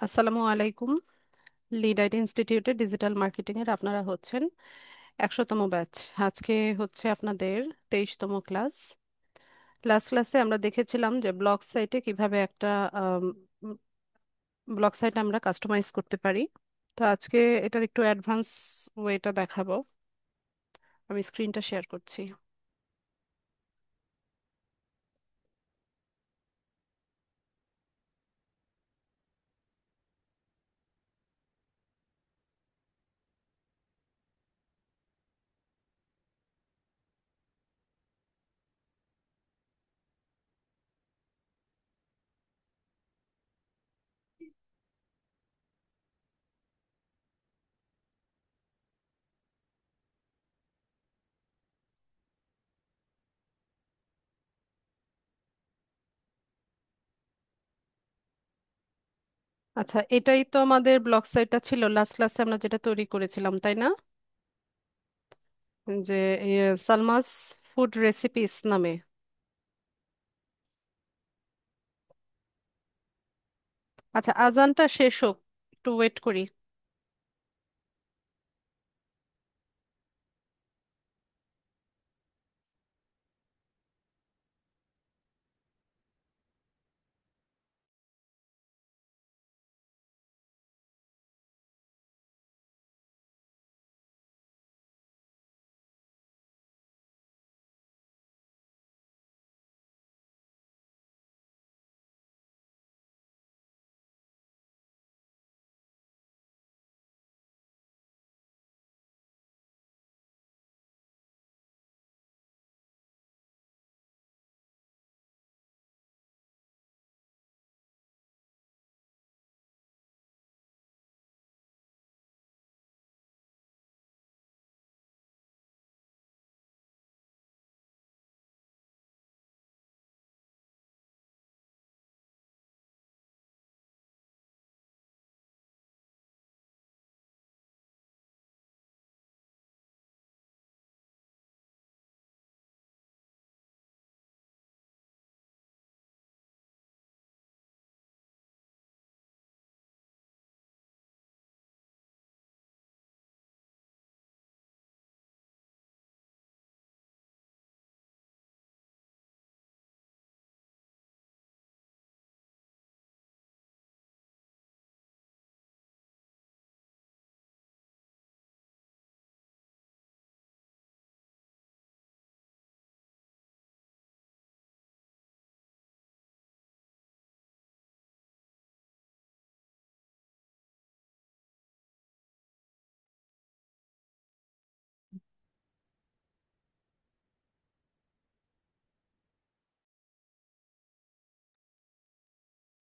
আসসালামু আলাইকুম। Lead IT ইনস্টিটিউটে ডিজিটাল মার্কেটিং এর আপনারা হচ্ছেন 100তম ব্যাচ। আজকে হচ্ছে আপনাদের 23তম ক্লাস। লাস্ট ক্লাসে আমরা দেখেছিলাম যে ব্লগ সাইটে কিভাবে একটা ব্লগ সাইট আমরা কাস্টমাইজ করতে পারি। তো আজকে এটার একটু অ্যাডভান্স ওয়েটা দেখাবো। আমি স্ক্রিনটা শেয়ার করছি। আচ্ছা, এটাই তো আমাদের ব্লগ সাইটটা ছিল লাস্ট ক্লাসে আমরা যেটা তৈরি করেছিলাম, তাই না? যে সালমাস ফুড রেসিপিস নামে। আচ্ছা, আজানটা শেষ হোক, একটু ওয়েট করি।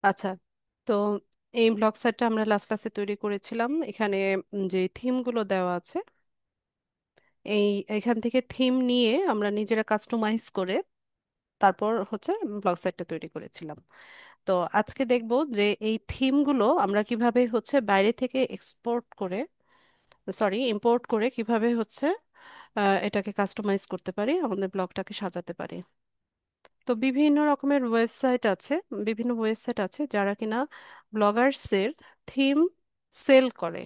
আচ্ছা, তো এই ব্লগ সেটটা আমরা লাস্ট ক্লাসে তৈরি করেছিলাম। এখানে যে থিমগুলো দেওয়া আছে, এই এখান থেকে থিম নিয়ে আমরা নিজেরা কাস্টমাইজ করে তারপর হচ্ছে ব্লগ সেটটা তৈরি করেছিলাম। তো আজকে দেখব যে এই থিমগুলো আমরা কিভাবে হচ্ছে বাইরে থেকে এক্সপোর্ট করে, সরি ইম্পোর্ট করে কিভাবে হচ্ছে এটাকে কাস্টমাইজ করতে পারি, আমাদের ব্লগটাকে সাজাতে পারি। তো বিভিন্ন রকমের ওয়েবসাইট আছে, বিভিন্ন ওয়েবসাইট আছে যারা কিনা ব্লগার্সের থিম সেল করে।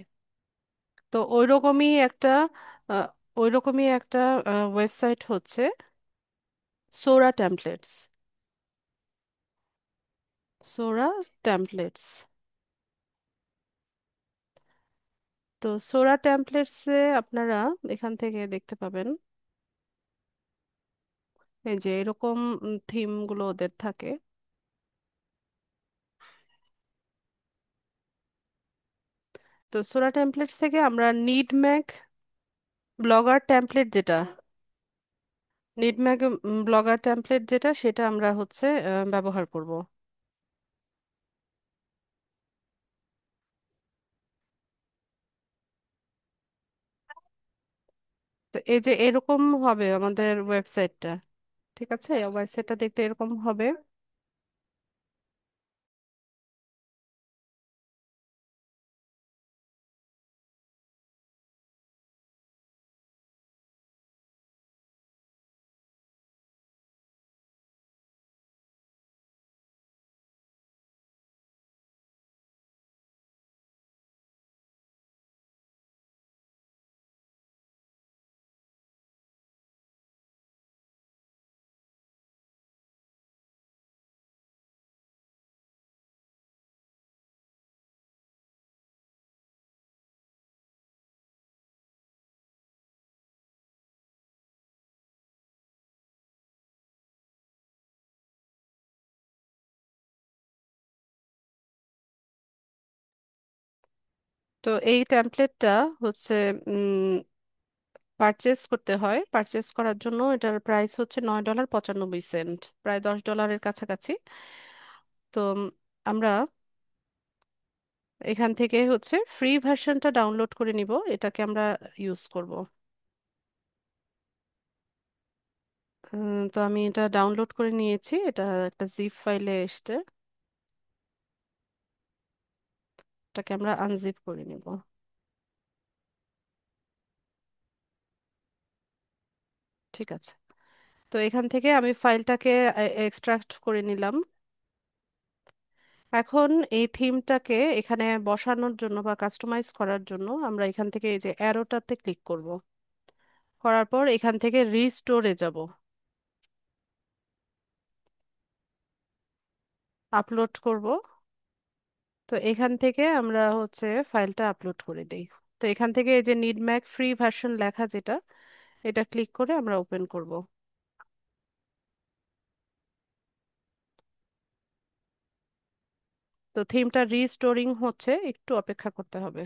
তো আহ, ওইরকমই একটা ওয়েবসাইট হচ্ছে সোরা টেমপ্লেটস। সোরা টেমপ্লেটস। তো সোরা টেমপ্লেটসে আপনারা এখান থেকে দেখতে পাবেন এই যে এরকম থিমগুলো ওদের থাকে। তো সোরা টেমপ্লেটস থেকে আমরা নিডম্যাগ ব্লগার টেমপ্লেট যেটা, নিডম্যাগ ব্লগার টেমপ্লেট যেটা, সেটা আমরা হচ্ছে ব্যবহার করব। তো এই যে এরকম হবে আমাদের ওয়েবসাইটটা, ঠিক আছে? ওয়েবসাইটটা দেখতে এরকম হবে। তো এই টেমপ্লেটটা হচ্ছে পারচেস করতে হয়। পারচেস করার জন্য এটার প্রাইস হচ্ছে $9.95, প্রায় $10 কাছাকাছি। তো আমরা এখান থেকে হচ্ছে ফ্রি ভার্সনটা ডাউনলোড করে নিব, এটাকে আমরা ইউজ করব। তো আমি এটা ডাউনলোড করে নিয়েছি, এটা একটা জিপ ফাইলে এসছে। এটাকে আমরা আনজিপ করে নিব। ঠিক আছে। তো এখান থেকে আমি ফাইলটাকে এক্সট্রাক্ট করে নিলাম। এখন এই থিমটাকে এখানে বসানোর জন্য বা কাস্টমাইজ করার জন্য আমরা এখান থেকে এই যে অ্যারোটাতে ক্লিক করব। করার পর এখান থেকে রিস্টোরে যাব, আপলোড করব। তো এখান থেকে আমরা হচ্ছে ফাইলটা আপলোড করে দিই। তো এখান থেকে এই যে নিড ম্যাক ফ্রি ভার্সন লেখা যেটা, এটা ক্লিক করে আমরা ওপেন করব। তো থিমটা রিস্টোরিং হচ্ছে, একটু অপেক্ষা করতে হবে।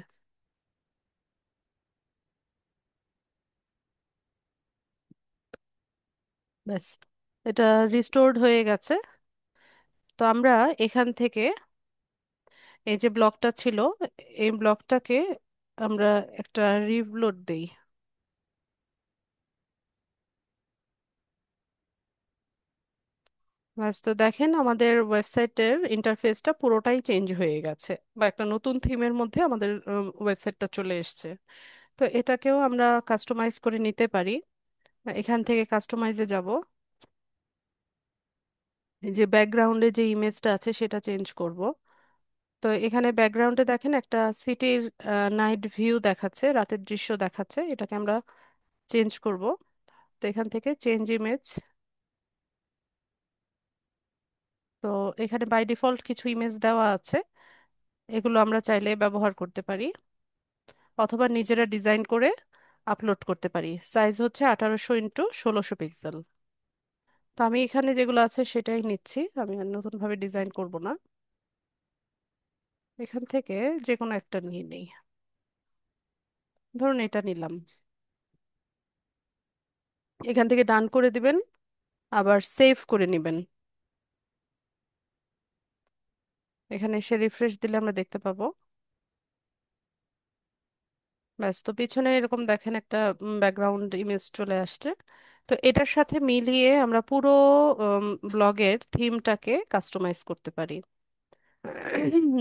ব্যাস, এটা রিস্টোরড হয়ে গেছে। তো আমরা এখান থেকে এই যে ব্লকটা ছিল, এই ব্লকটাকে আমরা একটা রিলোড দেই। ব্যাস, তো দেখেন আমাদের ওয়েবসাইটের ইন্টারফেসটা পুরোটাই চেঞ্জ হয়ে গেছে, বা একটা নতুন থিমের মধ্যে আমাদের ওয়েবসাইটটা চলে এসেছে। তো এটাকেও আমরা কাস্টমাইজ করে নিতে পারি। এখান থেকে কাস্টমাইজে যাব, এই যে ব্যাকগ্রাউন্ডে যে ইমেজটা আছে সেটা চেঞ্জ করব। তো এখানে ব্যাকগ্রাউন্ডে দেখেন একটা সিটির নাইট ভিউ দেখাচ্ছে, রাতের দৃশ্য দেখাচ্ছে, এটাকে আমরা চেঞ্জ করব। তো এখান থেকে চেঞ্জ ইমেজ। তো এখানে বাই ডিফল্ট কিছু ইমেজ দেওয়া আছে, এগুলো আমরা চাইলে ব্যবহার করতে পারি, অথবা নিজেরা ডিজাইন করে আপলোড করতে পারি। সাইজ হচ্ছে 1800x1600 পিক্সেল। তো আমি এখানে যেগুলো আছে সেটাই নিচ্ছি, আমি আর নতুন ভাবে ডিজাইন করব না। এখান থেকে যে কোনো একটা নিয়ে নেই, ধরুন এটা নিলাম। এখান থেকে ডান করে দিবেন, আবার সেভ করে নেবেন। এখানে এসে রিফ্রেশ দিলে আমরা দেখতে পাবো। ব্যাস, তো পিছনে এরকম দেখেন একটা ব্যাকগ্রাউন্ড ইমেজ চলে আসছে। তো এটার সাথে মিলিয়ে আমরা পুরো ব্লগের থিমটাকে কাস্টমাইজ করতে পারি।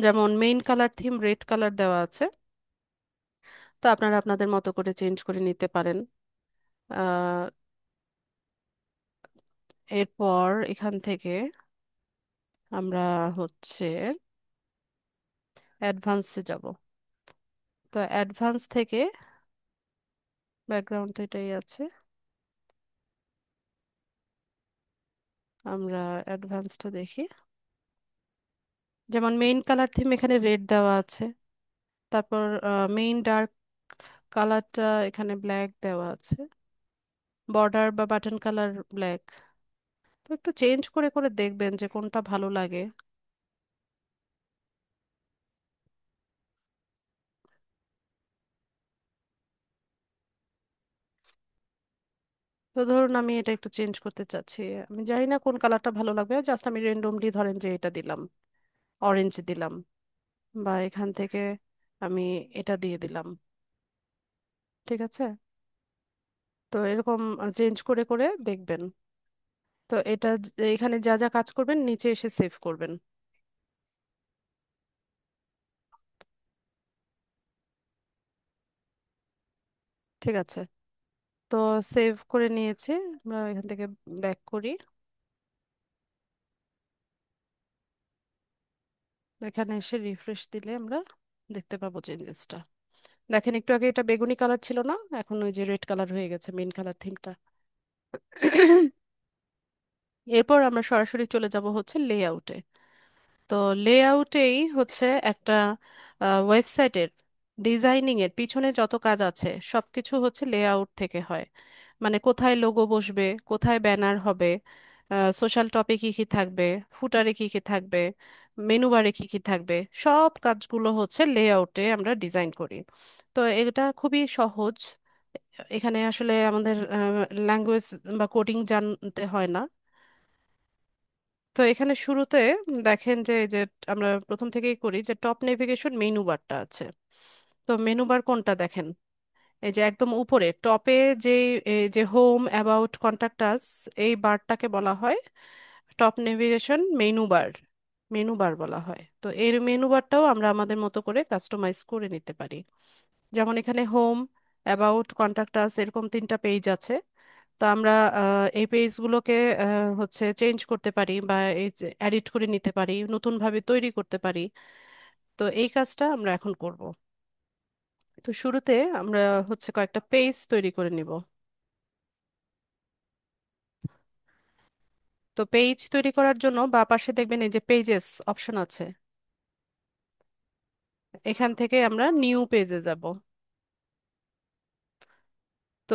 যেমন main colour theme red colour দেওয়া আছে, তো আপনারা আপনাদের মতো করে চেঞ্জ করে নিতে পারেন। আহ, এরপর এখান থেকে আমরা হচ্ছে অ্যাডভান্সে যাব। তো অ্যাডভান্স থেকে ব্যাকগ্রাউন্ড এটাই আছে, আমরা অ্যাডভান্সটা দেখি। যেমন মেইন কালার থিম এখানে রেড দেওয়া আছে, তারপর মেইন ডার্ক কালারটা এখানে ব্ল্যাক দেওয়া আছে, বর্ডার বা বাটন কালার ব্ল্যাক। তো একটু চেঞ্জ করে করে দেখবেন যে কোনটা ভালো লাগে। তো ধরুন আমি এটা একটু চেঞ্জ করতে চাচ্ছি, আমি জানি না কোন কালারটা ভালো লাগবে, জাস্ট আমি রেন্ডমলি ধরেন যে এটা দিলাম, অরেঞ্জ দিলাম, বা এখান থেকে আমি এটা দিয়ে দিলাম। ঠিক আছে। তো এরকম চেঞ্জ করে করে দেখবেন। তো এটা এখানে যা যা কাজ করবেন নিচে এসে সেভ করবেন। ঠিক আছে। তো সেভ করে নিয়েছি, আমরা এখান থেকে ব্যাক করি। এখানে এসে রিফ্রেশ দিলে আমরা দেখতে পাবো চেঞ্জেসটা। দেখেন একটু আগে এটা বেগুনি কালার ছিল না, এখন ওই যে রেড কালার হয়ে গেছে মেইন কালার থিমটা। এরপর আমরা সরাসরি চলে যাব হচ্ছে লেআউটে। তো লেআউটেই হচ্ছে একটা ওয়েবসাইটের ডিজাইনিং এর পিছনে যত কাজ আছে সবকিছু হচ্ছে লেআউট থেকে হয়। মানে কোথায় লোগো বসবে, কোথায় ব্যানার হবে, সোশ্যাল টপিক কি কি থাকবে, ফুটারে কি কি থাকবে, মেনু বারে কি কি থাকবে, সব কাজগুলো হচ্ছে লেআউটে আমরা ডিজাইন করি। তো এটা খুবই সহজ। এখানে আসলে আমাদের ল্যাঙ্গুয়েজ বা কোডিং জানতে হয় না। তো এখানে শুরুতে দেখেন যে এই যে আমরা প্রথম থেকেই করি যে টপ নেভিগেশন মেনু বারটা আছে। তো মেনু বার কোনটা দেখেন, এই যে একদম উপরে টপে যে এই যে হোম অ্যাবাউট কন্টাক্ট আস, এই বারটাকে বলা হয় top navigation menu bar. Menu bar বলা হয়। তো এর মেনু বারটাও আমরা আমাদের মতো করে কাস্টমাইজ করে নিতে পারি। যেমন এখানে হোম, অ্যাবাউট, কন্টাক্ট আস এরকম তিনটা পেজ আছে। তো আমরা এই পেজগুলোকে হচ্ছে চেঞ্জ করতে পারি বা এই এডিট করে নিতে পারি, নতুন ভাবে তৈরি করতে পারি। তো এই কাজটা আমরা এখন করব। তো শুরুতে আমরা হচ্ছে কয়েকটা পেজ তৈরি করে নিব। তো পেজ তৈরি করার জন্য বা পাশে দেখবেন এই যে পেজেস অপশন আছে, এখান থেকে আমরা নিউ পেজে যাব। তো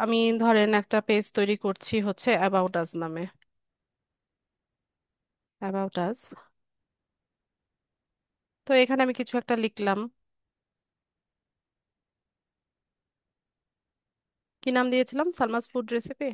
আমি ধরেন একটা পেজ তৈরি করছি হচ্ছে অ্যাবাউট আস নামে। About us. তো এখানে আমি কিছু একটা লিখলাম। কি নাম দিয়েছিলাম? Salma's food recipe.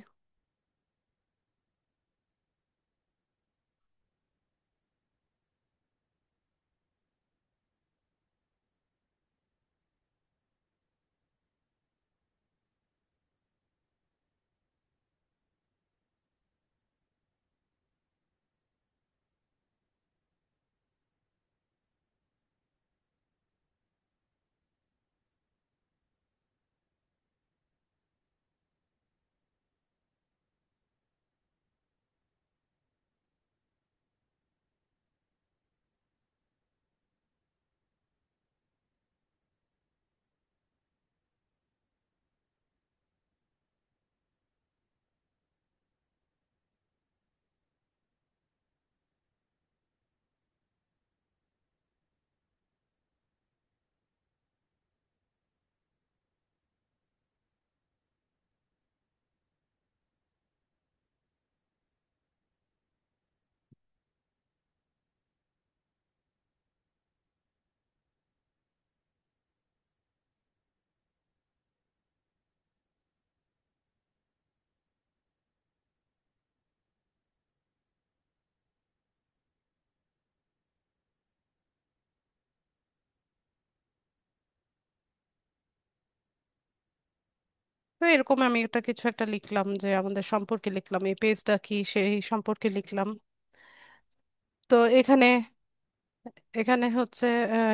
তো এরকম আমি একটা কিছু একটা লিখলাম, যে আমাদের সম্পর্কে লিখলাম, এই পেজটা কি সেই সম্পর্কে লিখলাম। তো এখানে এখানে হচ্ছে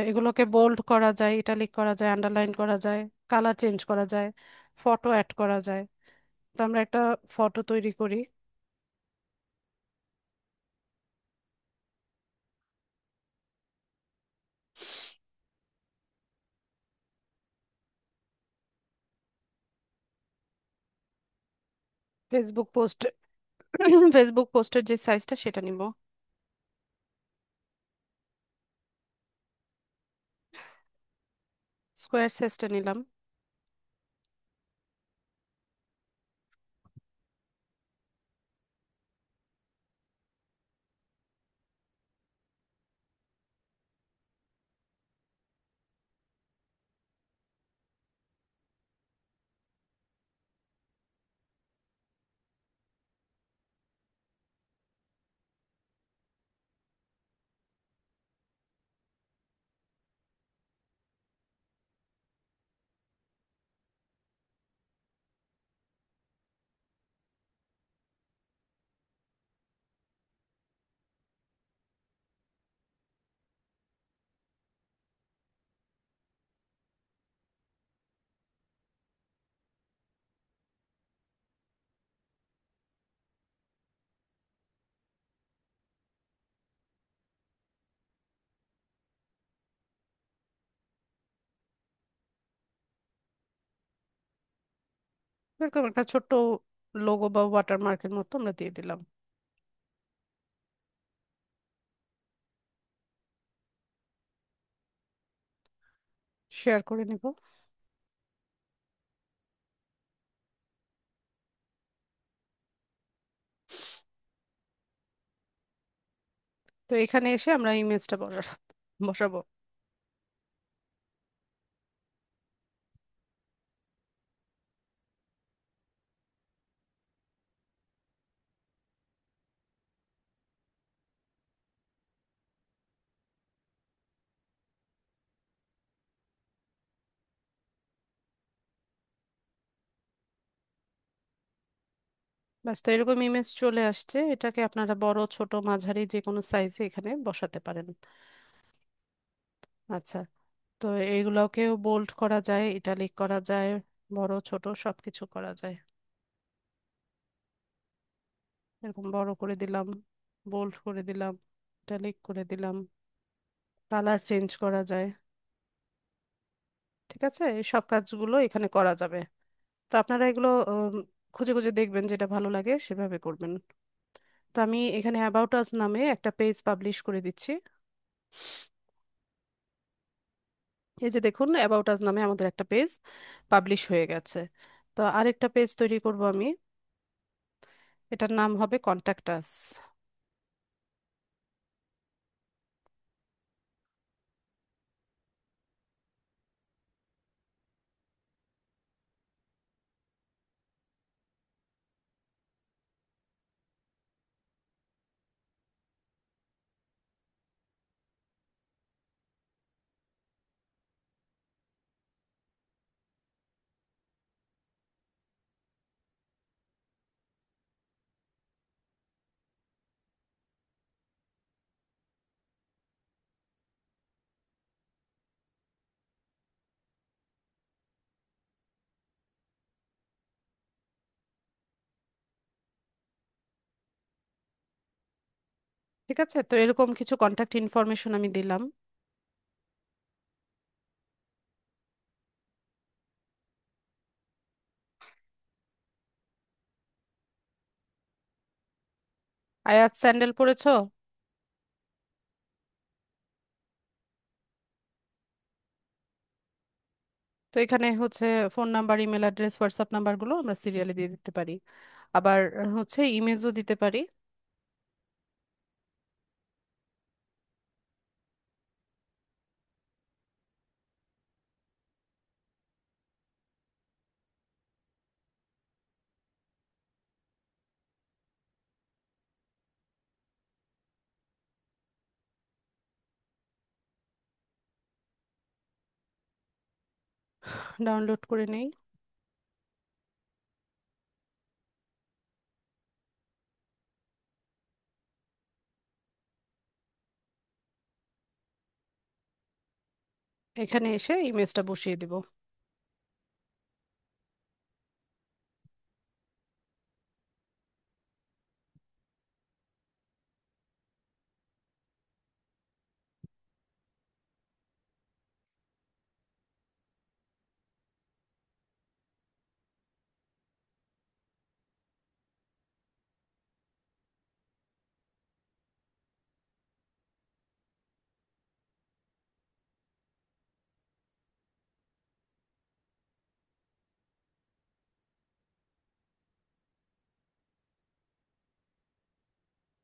এগুলোকে বোল্ড করা যায়, ইটালিক করা যায়, আন্ডারলাইন করা যায়, কালার চেঞ্জ করা যায়, ফটো অ্যাড করা যায়। তো আমরা একটা ফটো তৈরি করি। ফেসবুক পোস্ট ফেসবুক পোস্টের যে সাইজটা সেটা নিব। স্কোয়ার সাইজটা নিলাম। এরকম একটা ছোট্ট লোগো বা ওয়াটারমার্কের মতো আমরা দিয়ে দিলাম। শেয়ার করে নিব। তো এখানে এসে আমরা ইমেজটা বসাবো। ব্যাস, তো এরকম ইমেজ চলে আসছে। এটাকে আপনারা বড় ছোট মাঝারি যে কোনো সাইজে এখানে বসাতে পারেন। আচ্ছা, তো এইগুলোকেও বোল্ড করা যায়, ইটালিক করা যায়, বড় ছোট সবকিছু করা যায়। এরকম বড় করে দিলাম, বোল্ড করে দিলাম, ইটালিক করে দিলাম, কালার চেঞ্জ করা যায়। ঠিক আছে, এই সব কাজগুলো এখানে করা যাবে। তো আপনারা এগুলো খুঁজে খুঁজে দেখবেন, যেটা ভালো লাগে সেভাবে করবেন। তো আমি এখানে অ্যাবাউট আস নামে একটা পেজ পাবলিশ করে দিচ্ছি। এই যে দেখুন, অ্যাবাউট আস নামে আমাদের একটা পেজ পাবলিশ হয়ে গেছে। তো আরেকটা পেজ তৈরি করব আমি। এটার নাম হবে কন্ট্যাক্ট আস। ঠিক আছে, তো এরকম কিছু কন্ট্যাক্ট ইনফরমেশন আমি দিলাম। আয়াত স্যান্ডেল পরেছো? তো এখানে হচ্ছে phone number, email address, WhatsApp নাম্বারগুলো আমরা সিরিয়ালি দিয়ে দিতে পারি। আবার হচ্ছে ইমেজও দিতে পারি। ডাউনলোড করে নেই। এখানে এসে ইমেজটা বসিয়ে দিব।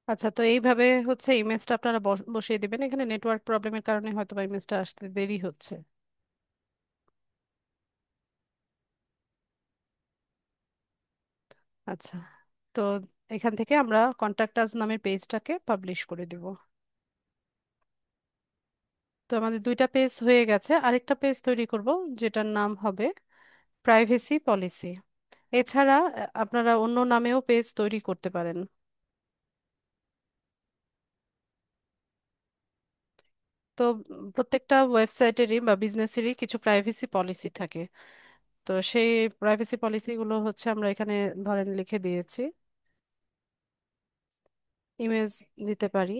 আচ্ছা, তো এইভাবে হচ্ছে ইমেজটা আপনারা বসিয়ে দিবেন। এখানে নেটওয়ার্ক প্রবলেমের কারণে হয়তো বা ইমেজটা আসতে দেরি হচ্ছে। আচ্ছা, তো এখান থেকে আমরা কন্ট্যাক্ট আস নামের পেজটাকে পাবলিশ করে দিব। তো আমাদের দুইটা পেজ হয়ে গেছে, আরেকটা পেজ তৈরি করব, যেটার নাম হবে প্রাইভেসি পলিসি। এছাড়া আপনারা অন্য নামেও পেজ তৈরি করতে পারেন। তো প্রত্যেকটা ওয়েবসাইটেরই বা বিজনেসেরই কিছু প্রাইভেসি পলিসি থাকে। তো সেই প্রাইভেসি পলিসিগুলো হচ্ছে আমরা এখানে ধরেন লিখে দিয়েছি। ইমেজ দিতে পারি।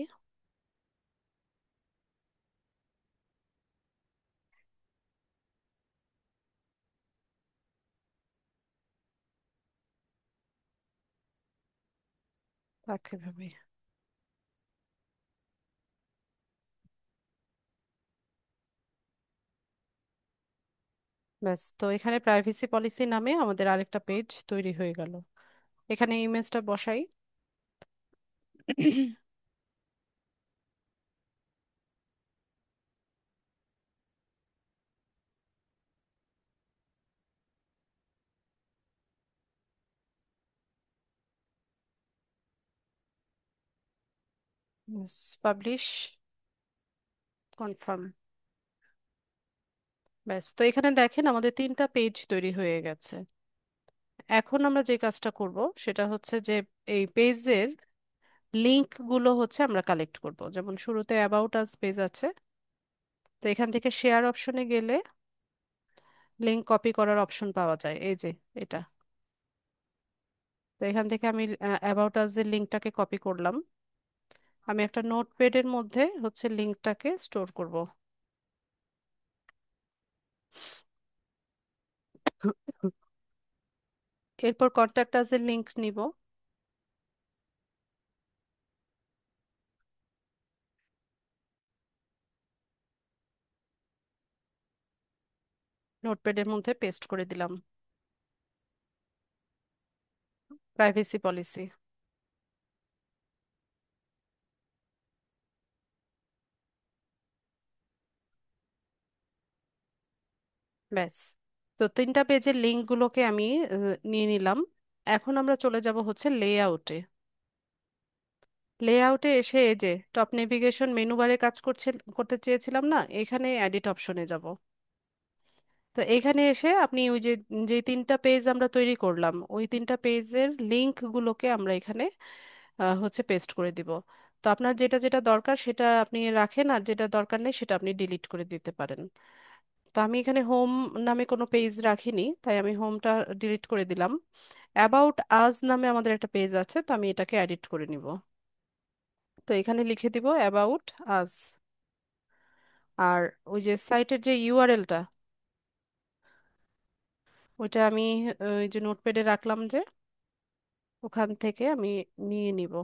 তাকে ভাবে। ব্যাস, তো এখানে প্রাইভেসি পলিসি নামে আমাদের আরেকটা পেজ তৈরি হয়ে গেল। এখানে ইমেজটা বসাই। Publish, confirm. ব্যাস, তো এখানে দেখেন আমাদের 3টা পেজ তৈরি হয়ে গেছে। এখন আমরা যে কাজটা করব সেটা হচ্ছে যে এই পেজের লিংক গুলো হচ্ছে আমরা কালেক্ট করব। যেমন শুরুতে অ্যাবাউট আস পেজ আছে, তো এখান থেকে শেয়ার অপশনে গেলে লিংক কপি করার অপশন পাওয়া যায়, এই যে এটা। তো এখান থেকে আমি অ্যাবাউট আস এর লিংকটাকে কপি করলাম। আমি একটা নোটপ্যাডের মধ্যে হচ্ছে লিংকটাকে স্টোর করব। এরপর কন্ট্যাক্ট আস এর লিংক নিব, নোটপ্যাডের মধ্যে পেস্ট করে দিলাম। Privacy policy. ব্যাস, তো 3টা পেজের লিংকগুলোকে আমি নিয়ে নিলাম। এখন আমরা চলে যাব হচ্ছে লেআউটে। লেআউটে এসে এই যে টপ নেভিগেশন মেনু বারে কাজ করতে চেয়েছিলাম না, এখানে এডিট অপশনে যাব। তো এখানে এসে আপনি ওই যে যে 3টা পেজ আমরা তৈরি করলাম ওই 3টা পেজের লিংকগুলোকে আমরা এখানে হচ্ছে পেস্ট করে দিব। তো আপনার যেটা যেটা দরকার সেটা আপনি রাখেন, আর যেটা দরকার নেই সেটা আপনি ডিলিট করে দিতে পারেন। তো আমি এখানে হোম নামে কোনো পেজ রাখিনি, তাই আমি হোমটা ডিলিট করে দিলাম। অ্যাবাউট আজ নামে আমাদের একটা পেজ আছে, তো আমি এটাকে এডিট করে নিব। তো এখানে লিখে দিব অ্যাবাউট আজ। আর ওই যে সাইটের যে ইউআরএলটা, ওইটা আমি ওই যে নোটপ্যাডে রাখলাম যে, ওখান থেকে আমি নিয়ে নিব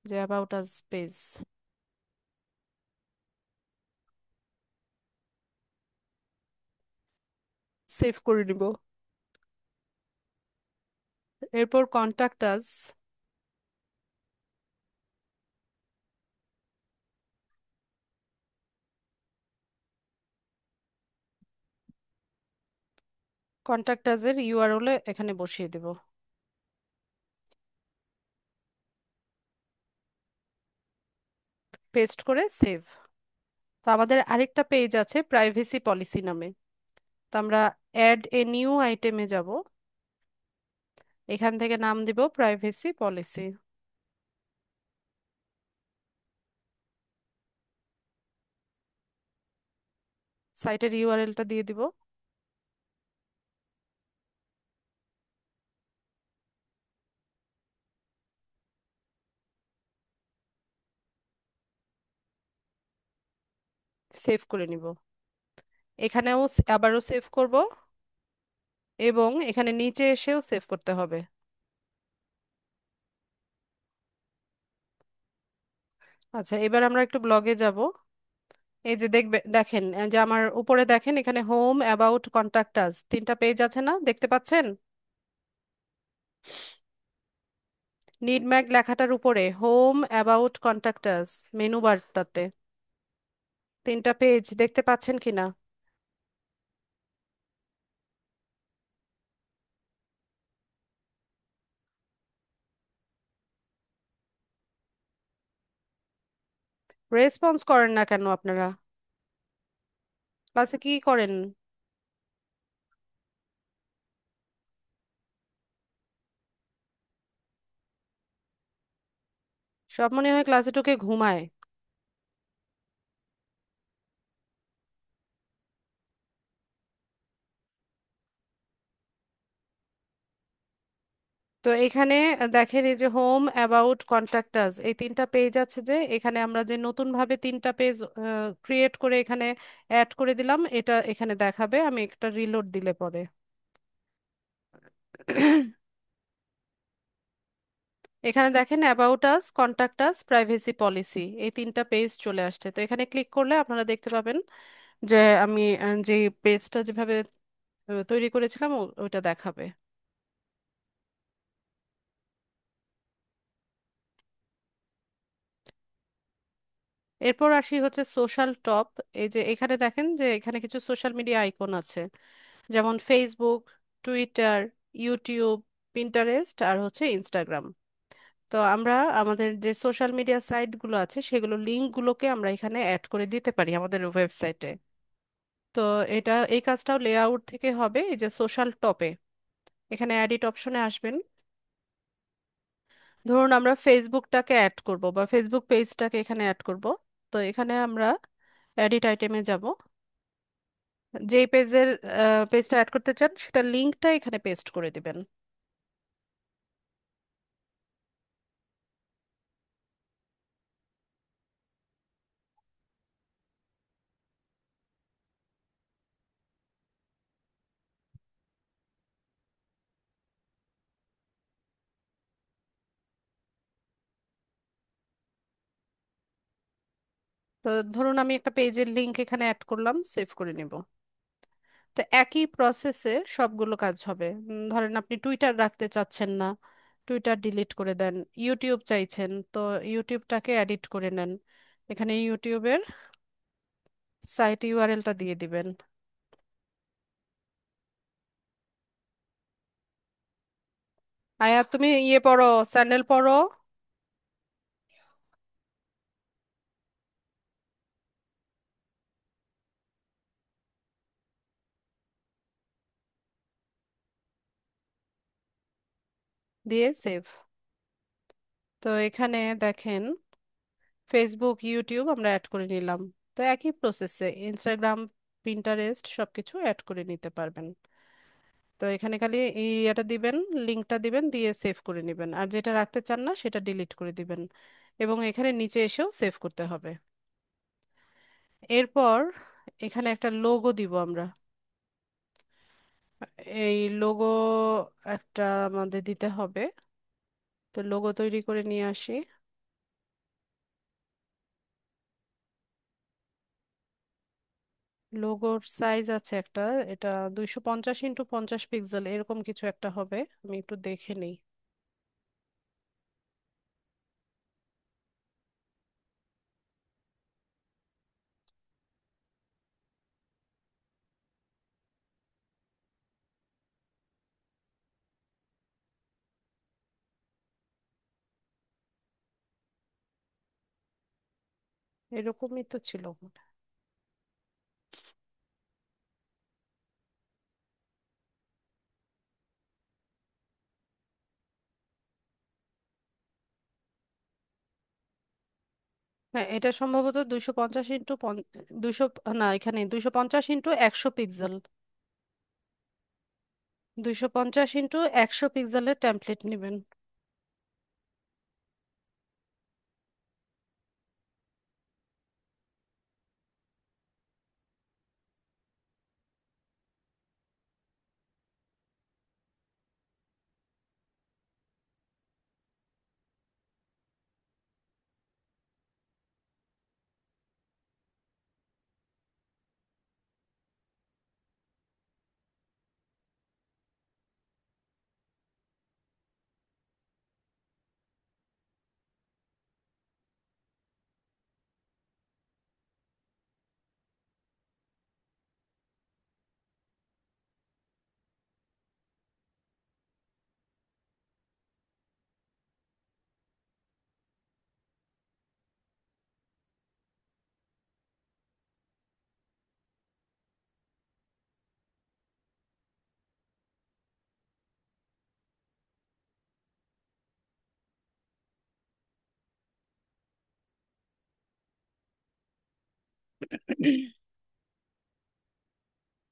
যে অ্যাবাউট আজ পেজ। সেভ করে নিব। এরপর কন্টাক্ট আস। কন্টাক্ট আস এর ইউআরএল এখানে বসিয়ে দেব। পেস্ট করে সেভ। তো আমাদের আরেকটা পেজ আছে প্রাইভেসি পলিসি নামে। তো আমরা অ্যাড এ নিউ আইটেমে যাব। এখান থেকে নাম দিব প্রাইভেসি পলিসি। সাইটের ইউআরএলটা দিয়ে দিব। সেভ করে নিব। এখানেও আবারও সেভ করব, এবং এখানে নিচে এসেও সেভ করতে হবে। আচ্ছা, এবার আমরা একটু ব্লগে যাব। এই যে দেখেন যে আমার উপরে দেখেন এখানে হোম, অ্যাবাউট, কন্টাক্ট আস 3টা পেজ আছে না, দেখতে পাচ্ছেন? নিডম্যাগ লেখাটার উপরে home, about, contact us menu বারটাতে 3টা পেজ দেখতে পাচ্ছেন কিনা? রেসপন্স করেন না কেন আপনারা? ক্লাসে কি করেন? সব মনে হয় ক্লাসে ঢুকে ঘুমায়। তো এখানে দেখেন এই যে হোম, অ্যাবাউট, কন্টাক্ট আস এই 3টা পেজ আছে, যে এখানে আমরা যে নতুন ভাবে 3টা পেজ ক্রিয়েট করে এখানে অ্যাড করে দিলাম, এটা এখানে দেখাবে আমি একটা রিলোড দিলে পরে। এখানে দেখেন about us, contact us, privacy policy এই 3টা পেজ চলে আসছে। তো এখানে ক্লিক করলে আপনারা দেখতে পাবেন যে আমি যে পেজটা যেভাবে তৈরি করেছিলাম ওইটা দেখাবে। এরপর আসি হচ্ছে সোশ্যাল টপ। এই যে এখানে দেখেন যে এখানে কিছু সোশ্যাল মিডিয়া আইকন আছে, যেমন ফেসবুক, টুইটার, ইউটিউব, পিন্টারেস্ট আর হচ্ছে ইনস্টাগ্রাম। তো আমরা আমাদের যে সোশ্যাল মিডিয়া সাইটগুলো আছে সেগুলো লিঙ্কগুলোকে আমরা এখানে অ্যাড করে দিতে পারি আমাদের ওয়েবসাইটে। তো এই কাজটাও লেআউট থেকে হবে। এই যে সোশ্যাল টপে এখানে এডিট অপশনে আসবেন। ধরুন আমরা ফেসবুকটাকে অ্যাড করব বা ফেসবুক পেজটাকে এখানে অ্যাড করব। তো এখানে আমরা এডিট আইটেমে যাব। যেই পেজটা অ্যাড করতে চান সেটা লিঙ্কটা এখানে পেস্ট করে দিবেন। তো ধরুন আমি একটা পেজের লিংক এখানে অ্যাড করলাম, সেভ করে নিব। তো একই প্রসেসে সবগুলো কাজ হবে। ধরেন আপনি টুইটার রাখতে চাচ্ছেন না, টুইটার ডিলিট করে দেন। ইউটিউব চাইছেন, তো ইউটিউবটাকে এডিট করে নেন। এখানে ইউটিউবের সাইট ইউআরএলটা দিয়ে দিবেন। আয়া তুমি ইয়ে পড়ো, স্যান্ডেল পরো। দিয়ে সেভ। তো এখানে দেখেন ফেসবুক ইউটিউব আমরা অ্যাড করে নিলাম। তো একই প্রসেসে ইনস্টাগ্রাম, পিন্টারেস্ট সবকিছু অ্যাড করে নিতে পারবেন। তো এখানে খালি এটা দিবেন, লিংকটা দিবেন, দিয়ে সেভ করে নেবেন। আর যেটা রাখতে চান না সেটা ডিলিট করে দিবেন। এবং এখানে নিচে এসেও সেভ করতে হবে। এরপর এখানে একটা লোগো দিব আমরা। এই লোগো একটা আমাদের দিতে হবে। তো লোগো তৈরি করে নিয়ে আসি। লোগোর সাইজ আছে একটা, এটা 250x50 এরকম কিছু একটা হবে। আমি একটু দেখে নিই। এরকমই তো ছিল। হ্যাঁ, এটা সম্ভবত 250 না, এখানে 250x100 পিক্সেল। 250x100 টেমপ্লেট নেবেন।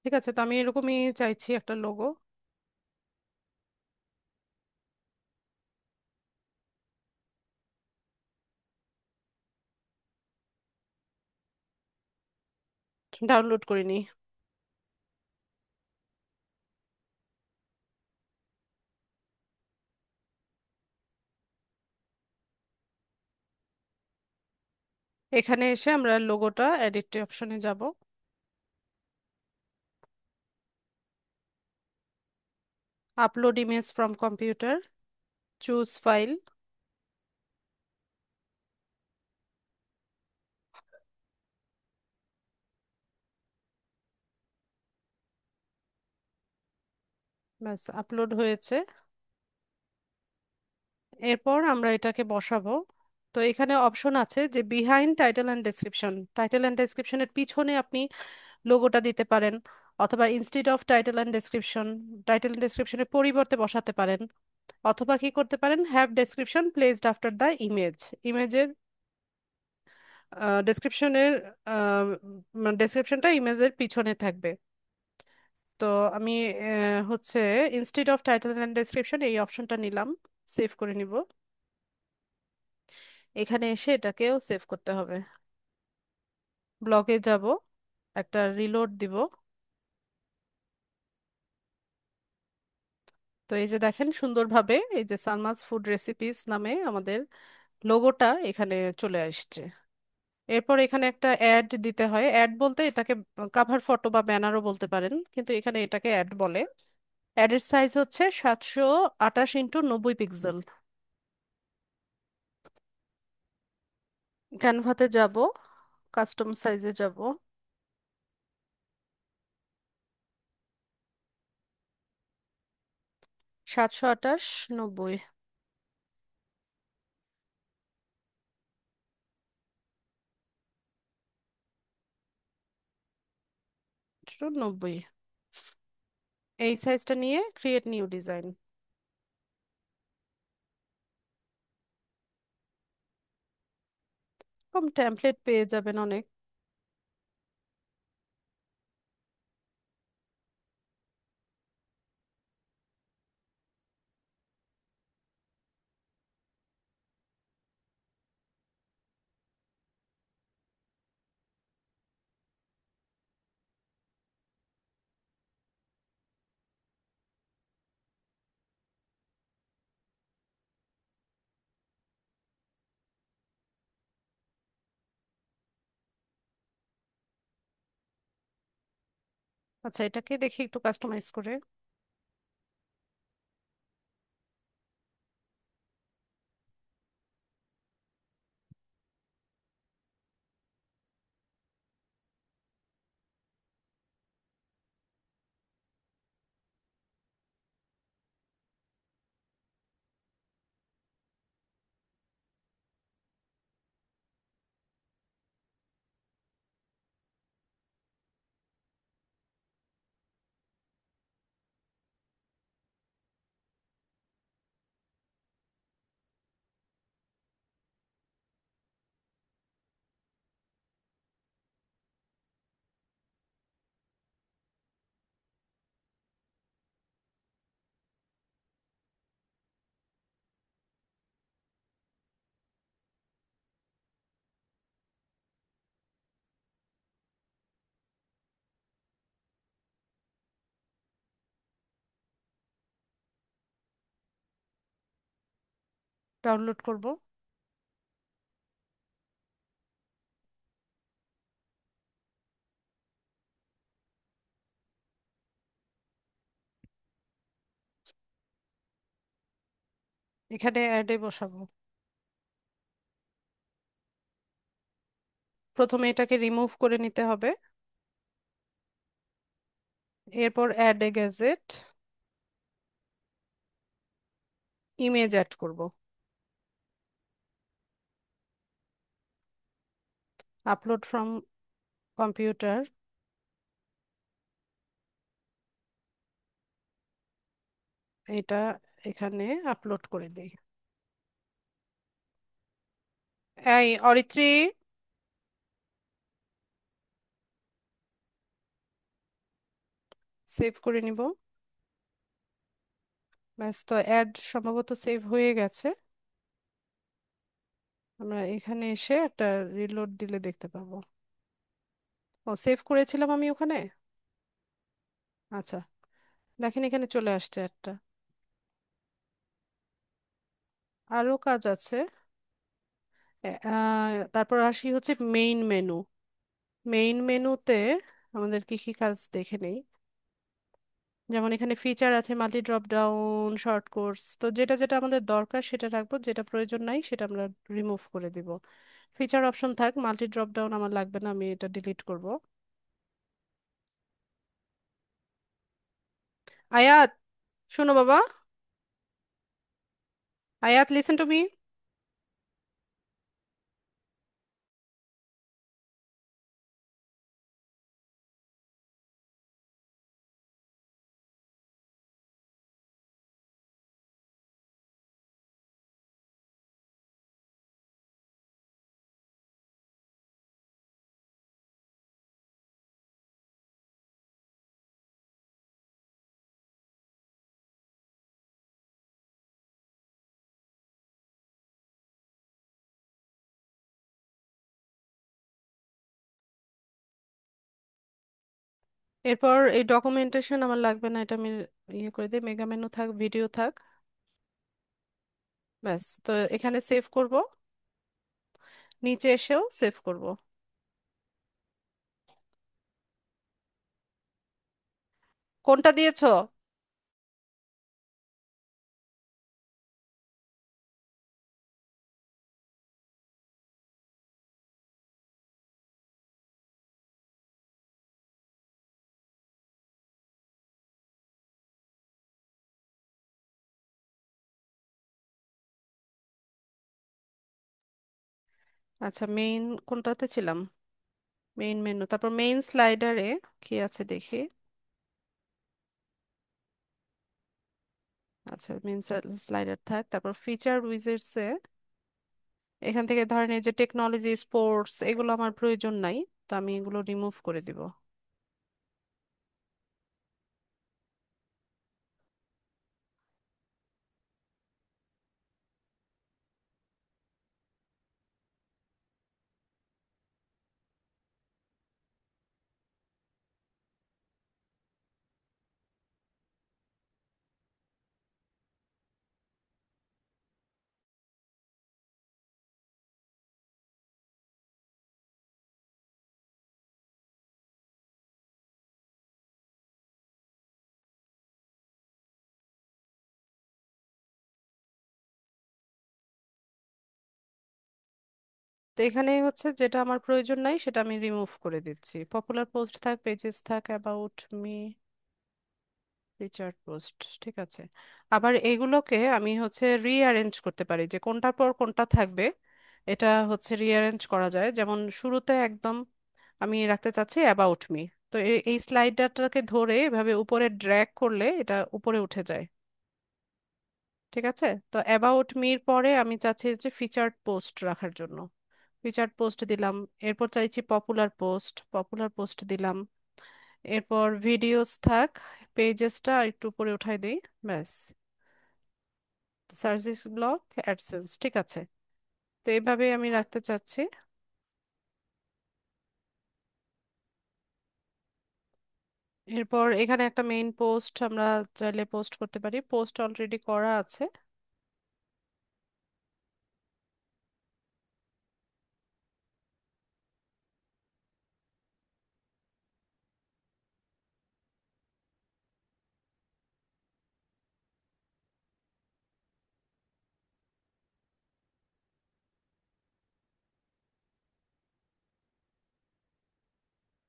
ঠিক আছে, তো আমি এরকমই চাইছি একটা লোগো। ডাউনলোড করে নিই। এখানে এসে আমরা লোগোটা এডিট অপশনে যাব। Upload image from computer, choose file. ব্যাস আপলোড হয়েছে। এরপর আমরা এটাকে বসাবো। তো এখানে অপশন আছে যে behind title and description, title and ডেসক্রিপশনের পিছনে আপনি লোগোটা দিতে পারেন, অথবা instead of title and description, title ডেসক্রিপশনের পরিবর্তে বসাতে পারেন, অথবা কি করতে পারেন, have description placed after the image, ইমেজের ডেসক্রিপশনের ডেসক্রিপশনটা ইমেজের পিছনে থাকবে। তো আমি হচ্ছে instead of title and description এই অপশনটা নিলাম, সেভ করে নিব। এখানে এসে এটাকেও সেভ করতে হবে। ব্লগে যাব, একটা রিলোড দিব। তো এই যে দেখেন সুন্দরভাবে এই যে সালমাস ফুড রেসিপিস নামে আমাদের লোগোটা এখানে চলে আসছে। এরপর এখানে একটা অ্যাড দিতে হয়, অ্যাড বলতে এটাকে কাভার ফটো বা ব্যানারও বলতে পারেন, কিন্তু এখানে এটাকে অ্যাড বলে। অ্যাডের সাইজ হচ্ছে 728x90 পিক্সেল। ক্যানভাতে যাব, কাস্টম সাইজে যাব, 728x90। 90 এই সাইজটা নিয়ে ক্রিয়েট নিউ ডিজাইন। কম টেমপ্লেট পেয়ে যাবেন অনেক। আচ্ছা, এটাকে দেখি একটু কাস্টমাইজ করে। ডাউনলোড করব। এখানে অ্যাডে বসাবো। প্রথমে এটাকে রিমুভ করে নিতে হবে। এরপর add a gadget, image add করব। আপলোড ফ্রম কম্পিউটার, এটা এখানে আপলোড করে দিই। এই অরিত্রী, সেভ করে নিব। ব্যাস, তো অ্যাড সম্ভবত সেভ হয়ে গেছে। আমরা এখানে এসে একটা রিলোড দিলে দেখতে পাবো। ও, সেভ করেছিলাম আমি ওখানে। আচ্ছা, দেখেন এখানে চলে আসছে একটা। আরো কাজ আছে। তারপর আসি হচ্ছে মেইন মেনু। মেইন মেনুতে আমাদের কি কি কাজ দেখে নেই। যেমন এখানে ফিচার আছে, multi drop down, short course. তো যেটা যেটা আমাদের দরকার সেটা রাখবো, যেটা প্রয়োজন নাই সেটা আমরা রিমুভ করে দিব। ফিচার অপশন থাক, মাল্টি ড্রপ ডাউন আমার লাগবে না, আমি এটা ডিলিট করব। আয়াত, শোনো বাবা, আয়াত, লিসেন টু মি। এরপর এই ডকুমেন্টেশন আমার লাগবে না, এটা আমি ইয়ে করে দিই, মেগা মেনু থাক, ভিডিও থাক। ব্যাস, তো এখানে সেভ করব, নিচে এসেও সেভ করব। কোনটা দিয়েছো? আচ্ছা, মেইন কোনটাতে ছিলাম? মেইন মেনু, তারপর মেইন স্লাইডারে কি আছে দেখি। আচ্ছা, মেইন স্লাইডার থাক, তারপর ফিচার উইজেটসে এখান থেকে ধরেন এই যে টেকনোলজি, স্পোর্টস, এগুলো আমার প্রয়োজন নাই, তো আমি এগুলো রিমুভ করে দিব। তো এখানে হচ্ছে যেটা আমার প্রয়োজন নাই সেটা আমি রিমুভ করে দিচ্ছি। পপুলার পোস্ট থাক, পেজেস থাক, অ্যাবাউট মি, ফিচার পোস্ট, ঠিক আছে। আবার এইগুলোকে আমি হচ্ছে রিঅ্যারেঞ্জ করতে পারি, যে কোনটার পর কোনটা থাকবে এটা হচ্ছে রিঅ্যারেঞ্জ করা যায়। যেমন শুরুতে একদম আমি রাখতে চাচ্ছি অ্যাবাউট মি, তো এই স্লাইডারটাকে ধরে এভাবে উপরে ড্র্যাগ করলে এটা উপরে উঠে যায়। ঠিক আছে, তো অ্যাবাউট মির পরে আমি চাচ্ছি হচ্ছে ফিচার্ড পোস্ট রাখার জন্য, ফিচার্ড পোস্ট দিলাম। এরপর চাইছি পপুলার পোস্ট, পপুলার পোস্ট দিলাম। এরপর ভিডিওস থাক, পেজেসটা একটু উপরে উঠাই দিই। ব্যাস, সার্ভিস ব্লগ, অ্যাডসেন্স, ঠিক আছে। তো এইভাবে আমি রাখতে চাচ্ছি। এরপর এখানে একটা মেইন পোস্ট আমরা চাইলে পোস্ট করতে পারি, পোস্ট অলরেডি করা আছে।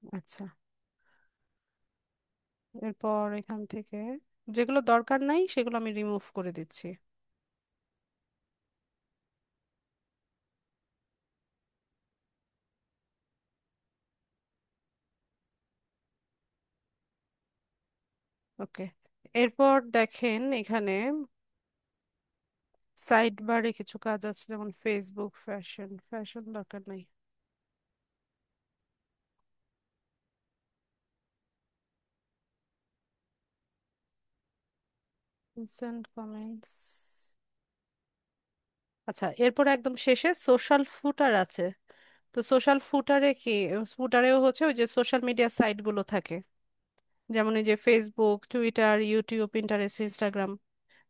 আচ্ছা, এরপর এখান থেকে যেগুলো দরকার নাই সেগুলো আমি রিমুভ করে দিচ্ছি। ওকে, এরপর দেখেন এখানে সাইড বারে কিছু কাজ আছে, যেমন ফেসবুক ফ্যাশন, ফ্যাশন দরকার নাই। Recent comments. আচ্ছা, এরপর একদম শেষে সোশ্যাল ফুটার আছে। তো সোশ্যাল ফুটারে কি, ফুটারেও হচ্ছে ওই যে সোশ্যাল মিডিয়া সাইট গুলো থাকে, যেমন এই যে Facebook, Twitter, YouTube, interest, Instagram.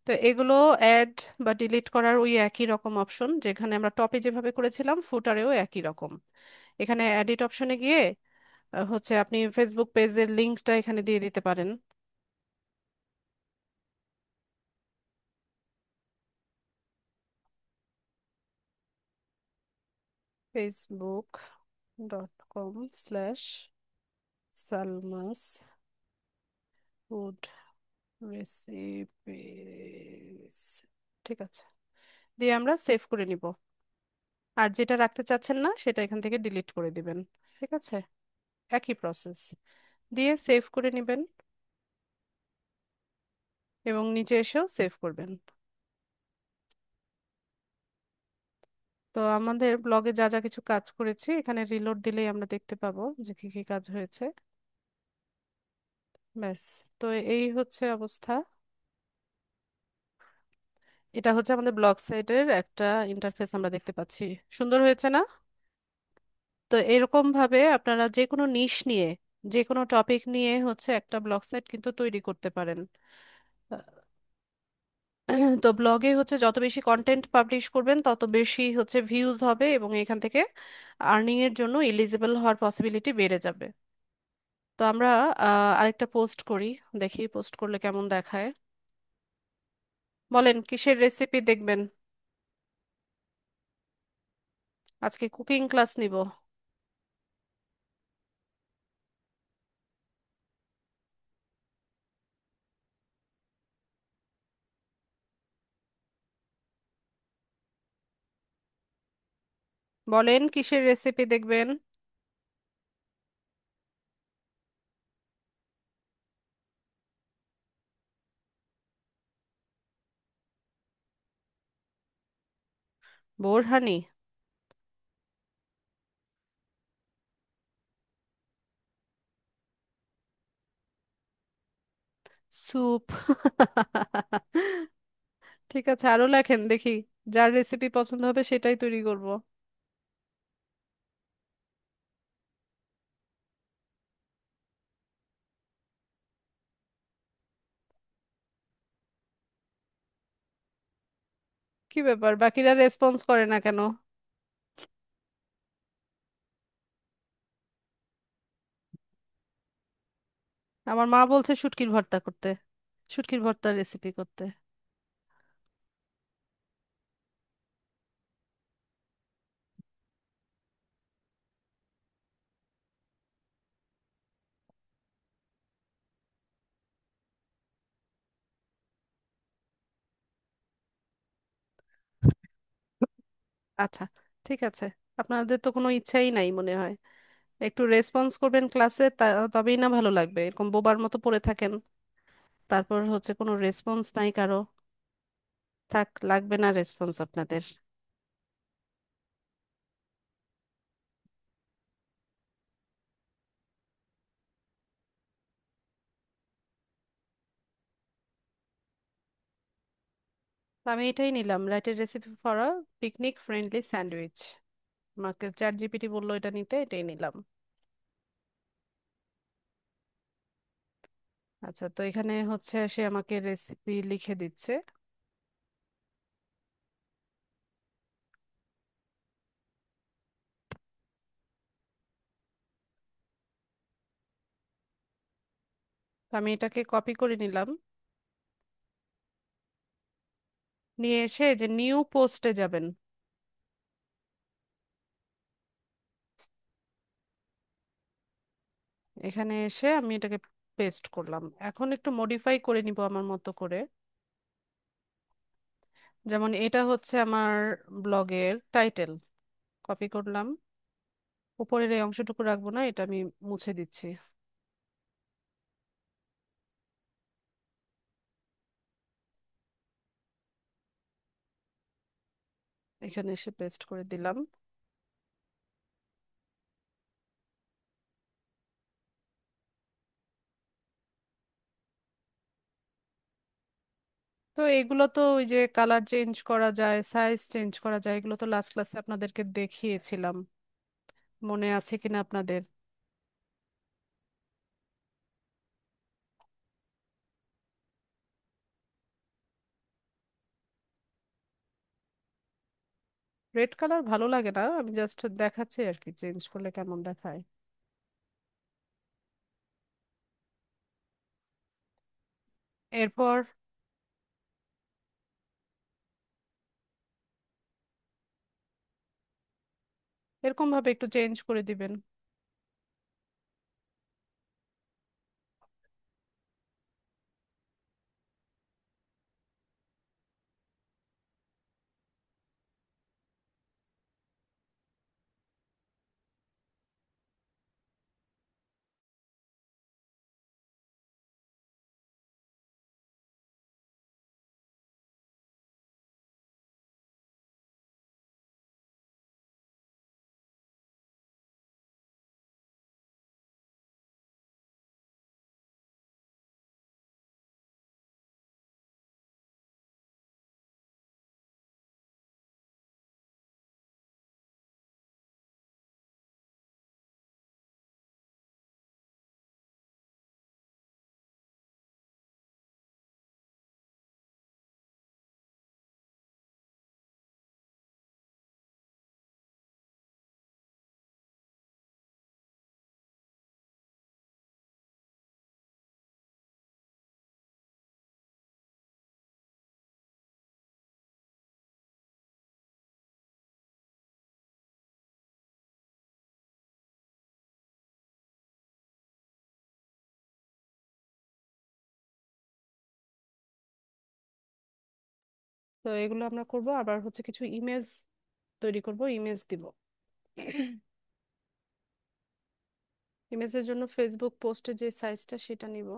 তো এগুলো অ্যাড বা ডিলিট করার ওই একই রকম অপশন, যেখানে আমরা টপে যেভাবে করেছিলাম ফুটারেও একই রকম। এখানে এডিট অপশনে গিয়ে হচ্ছে আপনি ফেসবুক পেজের লিংকটা এখানে দিয়ে দিতে পারেন। facebook.com/সালমাস ফুড রেসিপিস, ঠিক আছে। দিয়ে আমরা সেভ করে নিব। আর যেটা রাখতে চাচ্ছেন না সেটা এখান থেকে ডিলিট করে দিবেন। ঠিক আছে, একই প্রসেস দিয়ে সেভ করে নেবেন এবং নিচে এসেও সেভ করবেন। তো আমাদের ব্লগে যা যা কিছু কাজ করেছি এখানে রিলোড দিলেই আমরা দেখতে পাবো যে কি কি কাজ হয়েছে। ব্যাস, তো এই হচ্ছে অবস্থা। এটা হচ্ছে আমাদের ব্লগ সাইটের একটা ইন্টারফেস আমরা দেখতে পাচ্ছি। সুন্দর হয়েছে না? তো এরকম ভাবে আপনারা যে কোনো নিশ নিয়ে, যে কোনো টপিক নিয়ে হচ্ছে একটা ব্লগ সাইট কিন্তু তৈরি করতে পারেন। তো ব্লগে হচ্ছে যত বেশি কন্টেন্ট পাবলিশ করবেন তত বেশি হচ্ছে ভিউজ হবে এবং এখান থেকে আর্নিং এর জন্য এলিজিবল হওয়ার পসিবিলিটি বেড়ে যাবে। তো আমরা আরেকটা পোস্ট করি, দেখি পোস্ট করলে কেমন দেখায়। বলেন কিসের রেসিপি দেখবেন? আজকে কুকিং ক্লাস নিব। বলেন কিসের রেসিপি দেখবেন? বোরহানি? স্যুপ? ঠিক আছে, আরো লেখেন দেখি, যার রেসিপি পছন্দ হবে সেটাই তৈরি করব। কি ব্যাপার, বাকিরা রেসপন্স করে না কেন? আমার মা বলছে শুটকির ভর্তা করতে, শুটকির ভর্তার রেসিপি করতে। আচ্ছা, ঠিক আছে, আপনাদের তো কোনো ইচ্ছাই নাই মনে হয়। একটু রেসপন্স করবেন ক্লাসে, তবেই না ভালো লাগবে। এরকম বোবার মতো পড়ে থাকেন, তারপর হচ্ছে কোনো রেসপন্স নাই কারো। থাক, লাগবে না রেসপন্স আপনাদের। তো আমি এটাই নিলাম, রাইটের recipe for a picnic friendly sandwich. আমাকে চ্যাট জিপিটি বললো এটা নিতে, এটাই নিলাম। আচ্ছা, তো এখানে হচ্ছে সে আমাকে রেসিপি লিখে দিচ্ছে। তো আমি এটাকে কপি করে নিলাম, নিয়ে এসে যে নিউ পোস্টে যাবেন। এখানে এসে আমি এটাকে পেস্ট করলাম। এখন একটু মডিফাই করে নিব আমার মতো করে। যেমন এটা হচ্ছে আমার ব্লগের টাইটেল, কপি করলাম। উপরের এই অংশটুকু রাখবো না, এটা আমি মুছে দিচ্ছি। এখানে এসে পেস্ট করে দিলাম। তো এগুলো তো ওই যে কালার চেঞ্জ করা যায়, সাইজ চেঞ্জ করা যায়, এগুলো তো লাস্ট ক্লাসে আপনাদেরকে দেখিয়েছিলাম, মনে আছে কিনা আপনাদের? রেড কালার ভালো লাগে না, আমি জাস্ট দেখাচ্ছি আর কি চেঞ্জ করলে কেমন দেখায়। এরপর এরকম ভাবে একটু চেঞ্জ করে দিবেন। তো এগুলো আমরা করব, আবার হচ্ছে কিছু ইমেজ তৈরি করব, ইমেজ দিব। ইমেজের জন্য ফেসবুক পোস্টের যে সাইজটা সেটা নিব।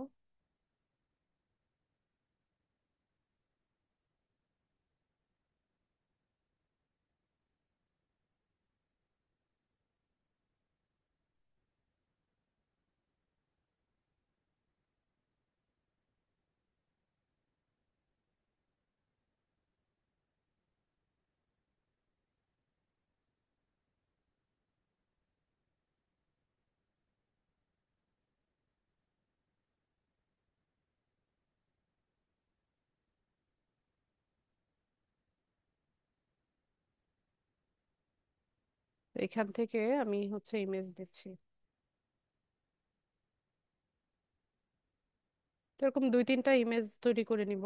তো এখান থেকে আমি হচ্ছে ইমেজ দিচ্ছি। তো এরকম দুই তিনটা ইমেজ তৈরি করে নিব।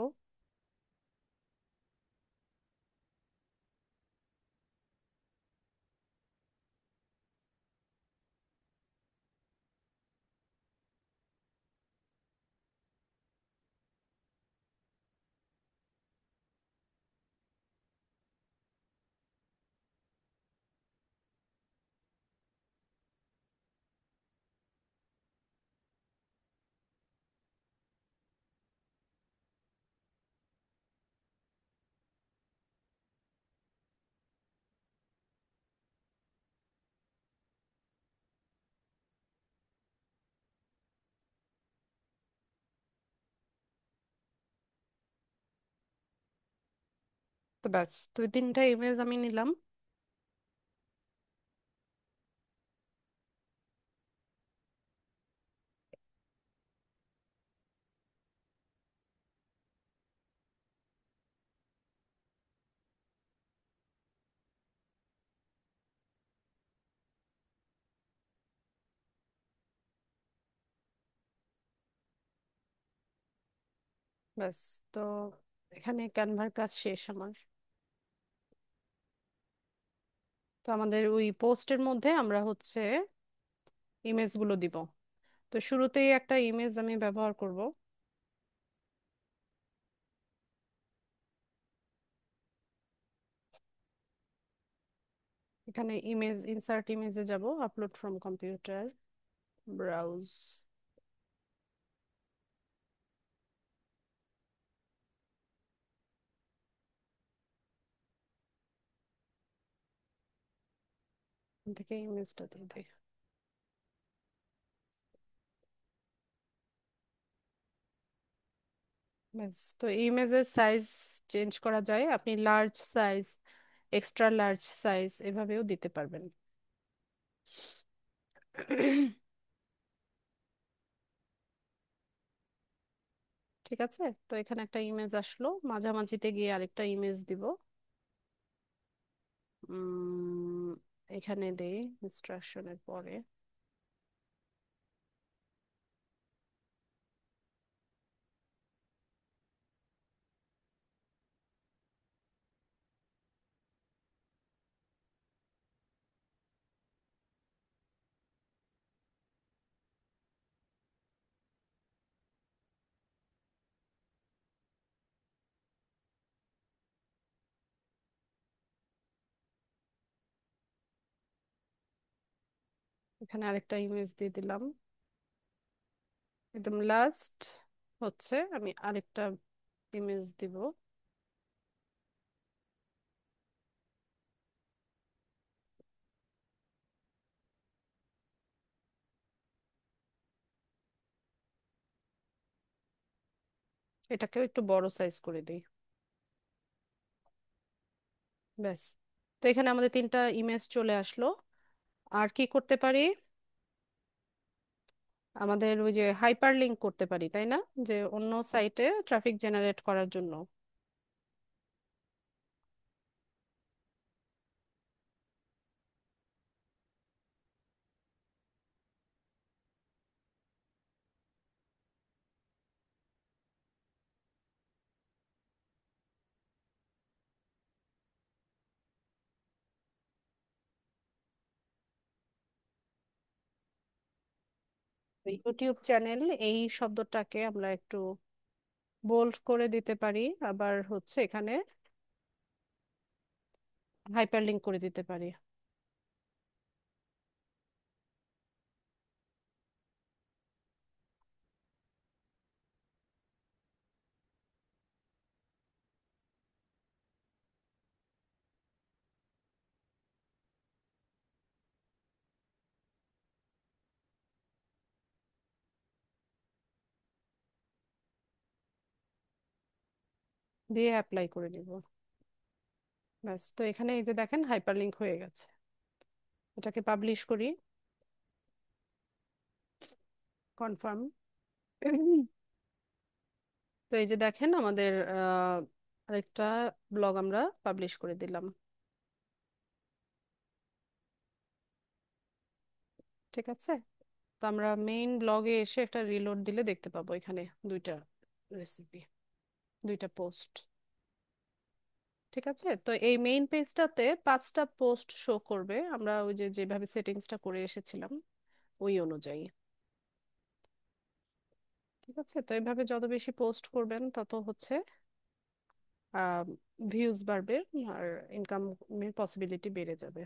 তো ব্যাস দুই তিনটা ইমেজ আমি নিলাম। ব্যাস। তো এখানে ক্যানভার কাজ শেষ আমার। তো আমাদের ওই পোস্টের মধ্যে আমরা হচ্ছে ইমেজগুলো দিব। তো শুরুতেই একটা ইমেজ আমি ব্যবহার করব। এখানে ইমেজ, ইনসার্ট ইমেজে যাব, আপলোড ফ্রম কম্পিউটার, ব্রাউজ। থেকে ইমেজটা দিয়ে দিই। ব্যাস। তো ইমেজের সাইজ চেঞ্জ করা যায়, আপনি large size, extra large size এভাবেও দিতে পারবেন। ঠিক আছে। তো এখানে একটা ইমেজ আসলো, মাঝামাঝিতে গিয়ে আরেকটা ইমেজ দিব। উম, এখানে দেই ইনস্ট্রাকশনের পরে। এখানে আরেকটা ইমেজ দিয়ে দিলাম। একদম লাস্ট হচ্ছে আমি আরেকটা ইমেজ দিব। এটাকেও একটু বড় সাইজ করে দিই। ব্যাস। তো এখানে আমাদের তিনটা ইমেজ চলে আসলো। আর কি করতে পারি, আমাদের ওই যে হাইপার লিঙ্ক করতে পারি, তাই না? যে অন্য সাইটে ট্রাফিক জেনারেট করার জন্য। ইউটিউব চ্যানেল এই শব্দটাকে আমরা একটু বোল্ড করে দিতে পারি। আবার হচ্ছে এখানে হাইপার লিঙ্ক করে দিতে পারি। দিয়ে অ্যাপ্লাই করে দিব। ব্যাস, তো এখানে এই যে দেখেন হাইপার লিঙ্ক হয়ে গেছে। এটাকে পাবলিশ করি। কনফার্ম। তো এই যে দেখেন আমাদের আরেকটা ব্লগ আমরা পাবলিশ করে দিলাম। ঠিক আছে। তো আমরা মেইন ব্লগে এসে একটা রিলোড দিলে দেখতে পাবো এখানে দুইটা রেসিপি, দুইটা পোস্ট। ঠিক আছে। তো এই মেইন পেজটাতে 5টা পোস্ট শো করবে, আমরা ওই যে যেভাবে সেটিংসটা করে এসেছিলাম ওই অনুযায়ী। ঠিক আছে। তো এইভাবে যত বেশি পোস্ট করবেন তত হচ্ছে ভিউজ বাড়বে, আর ইনকামের পসিবিলিটি বেড়ে যাবে।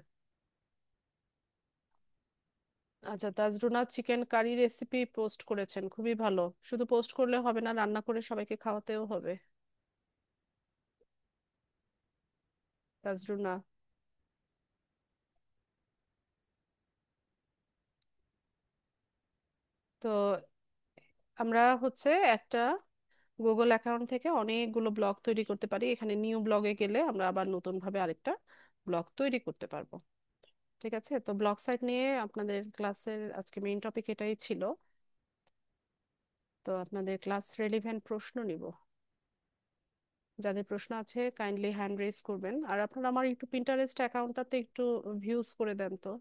আচ্ছা, তাজরুনা চিকেন কারি রেসিপি পোস্ট করেছেন, খুবই ভালো। শুধু পোস্ট করলে হবে না, রান্না করে সবাইকে খাওয়াতেও হবে। তাজরুনা। তো আমরা হচ্ছে একটা গুগল অ্যাকাউন্ট থেকে অনেকগুলো ব্লগ তৈরি করতে পারি। এখানে নিউ ব্লগে গেলে আমরা আবার নতুন ভাবে আরেকটা ব্লগ তৈরি করতে পারবো। ঠিক আছে। তো ব্লগ সাইট নিয়ে আপনাদের ক্লাসের আজকে মেইন টপিক এটাই ছিল। তো আপনাদের ক্লাস রেলিভেন্ট প্রশ্ন নিব। যাদের প্রশ্ন আছে কাইন্ডলি হ্যান্ড রেজ করবেন। আর আপনারা আমার একটু পিন্টারেস্ট অ্যাকাউন্টটাতে একটু ভিউজ করে দেন তো।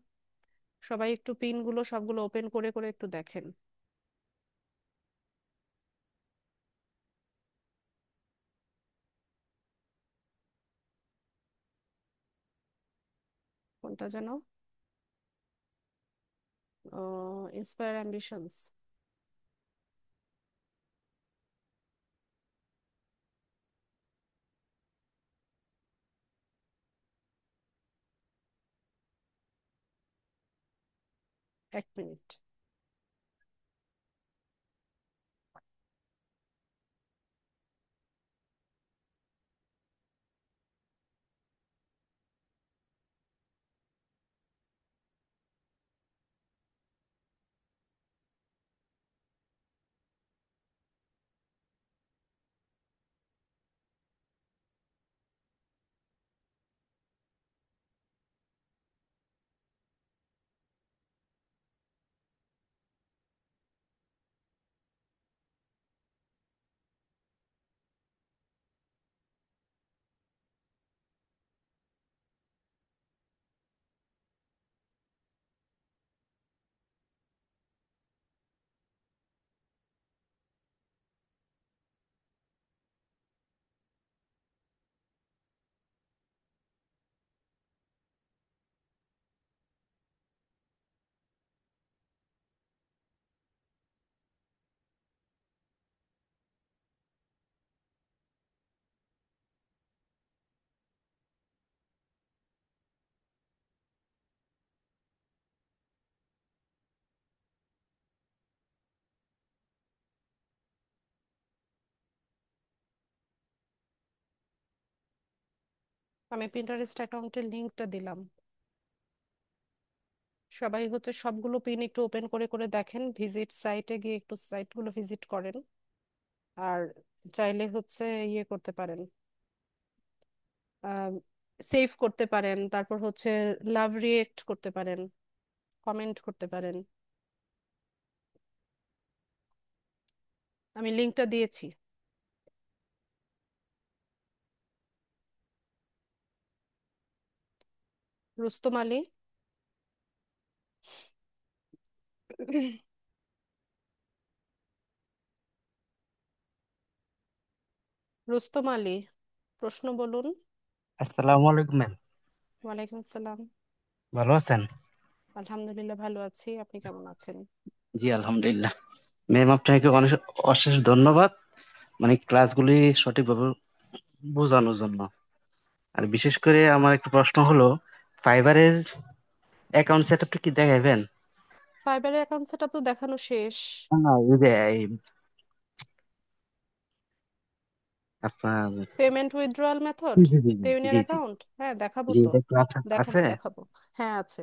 সবাই একটু পিনগুলো সবগুলো ওপেন করে করে একটু দেখেন। কোনটা যেন? Inspire ambitions. এক মিনিট। আমি পিন্টারেস্ট অ্যাকাউন্টের লিংকটা দিলাম। সবাই হচ্ছে সবগুলো পিন একটু ওপেন করে করে দেখেন, ভিজিট সাইটে গিয়ে একটু সাইটগুলো ভিজিট করেন। আর চাইলে হচ্ছে ইয়ে করতে পারেন, সেভ করতে পারেন, তারপর হচ্ছে লাভ রিয়েক্ট করতে পারেন, কমেন্ট করতে পারেন। আমি লিংকটা দিয়েছি। রুস্তম আলী। রুস্তম আলী, প্রশ্ন বলুন। আসসালামু আলাইকুম ম্যাম। ওয়ালাইকুম আসসালাম। ভালো আছেন? আলহামদুলিল্লাহ ভালো আছি, আপনি কেমন আছেন? জি আলহামদুলিল্লাহ। ম্যাম আপনাকে অনেক অশেষ ধন্যবাদ, মানে ক্লাসগুলি সঠিকভাবে বোঝানোর জন্য। আর বিশেষ করে আমার একটা প্রশ্ন হলো, ফাইবারেজ অ্যাকাউন্ট সেটআপটা কি দেখাবেন? ফাইবারের অ্যাকাউন্ট সেটআপ তো দেখানো শেষ। না, ওই যে আপনার, পেমেন্ট উইথড্রয়াল জি মেথড, জি জি পেইনের জি জি অ্যাকাউন্ট, হ্যাঁ দেখাবো জি, তো। এটা একটু আছে আছে। দেখাবো দেখাবো। হ্যাঁ আছে।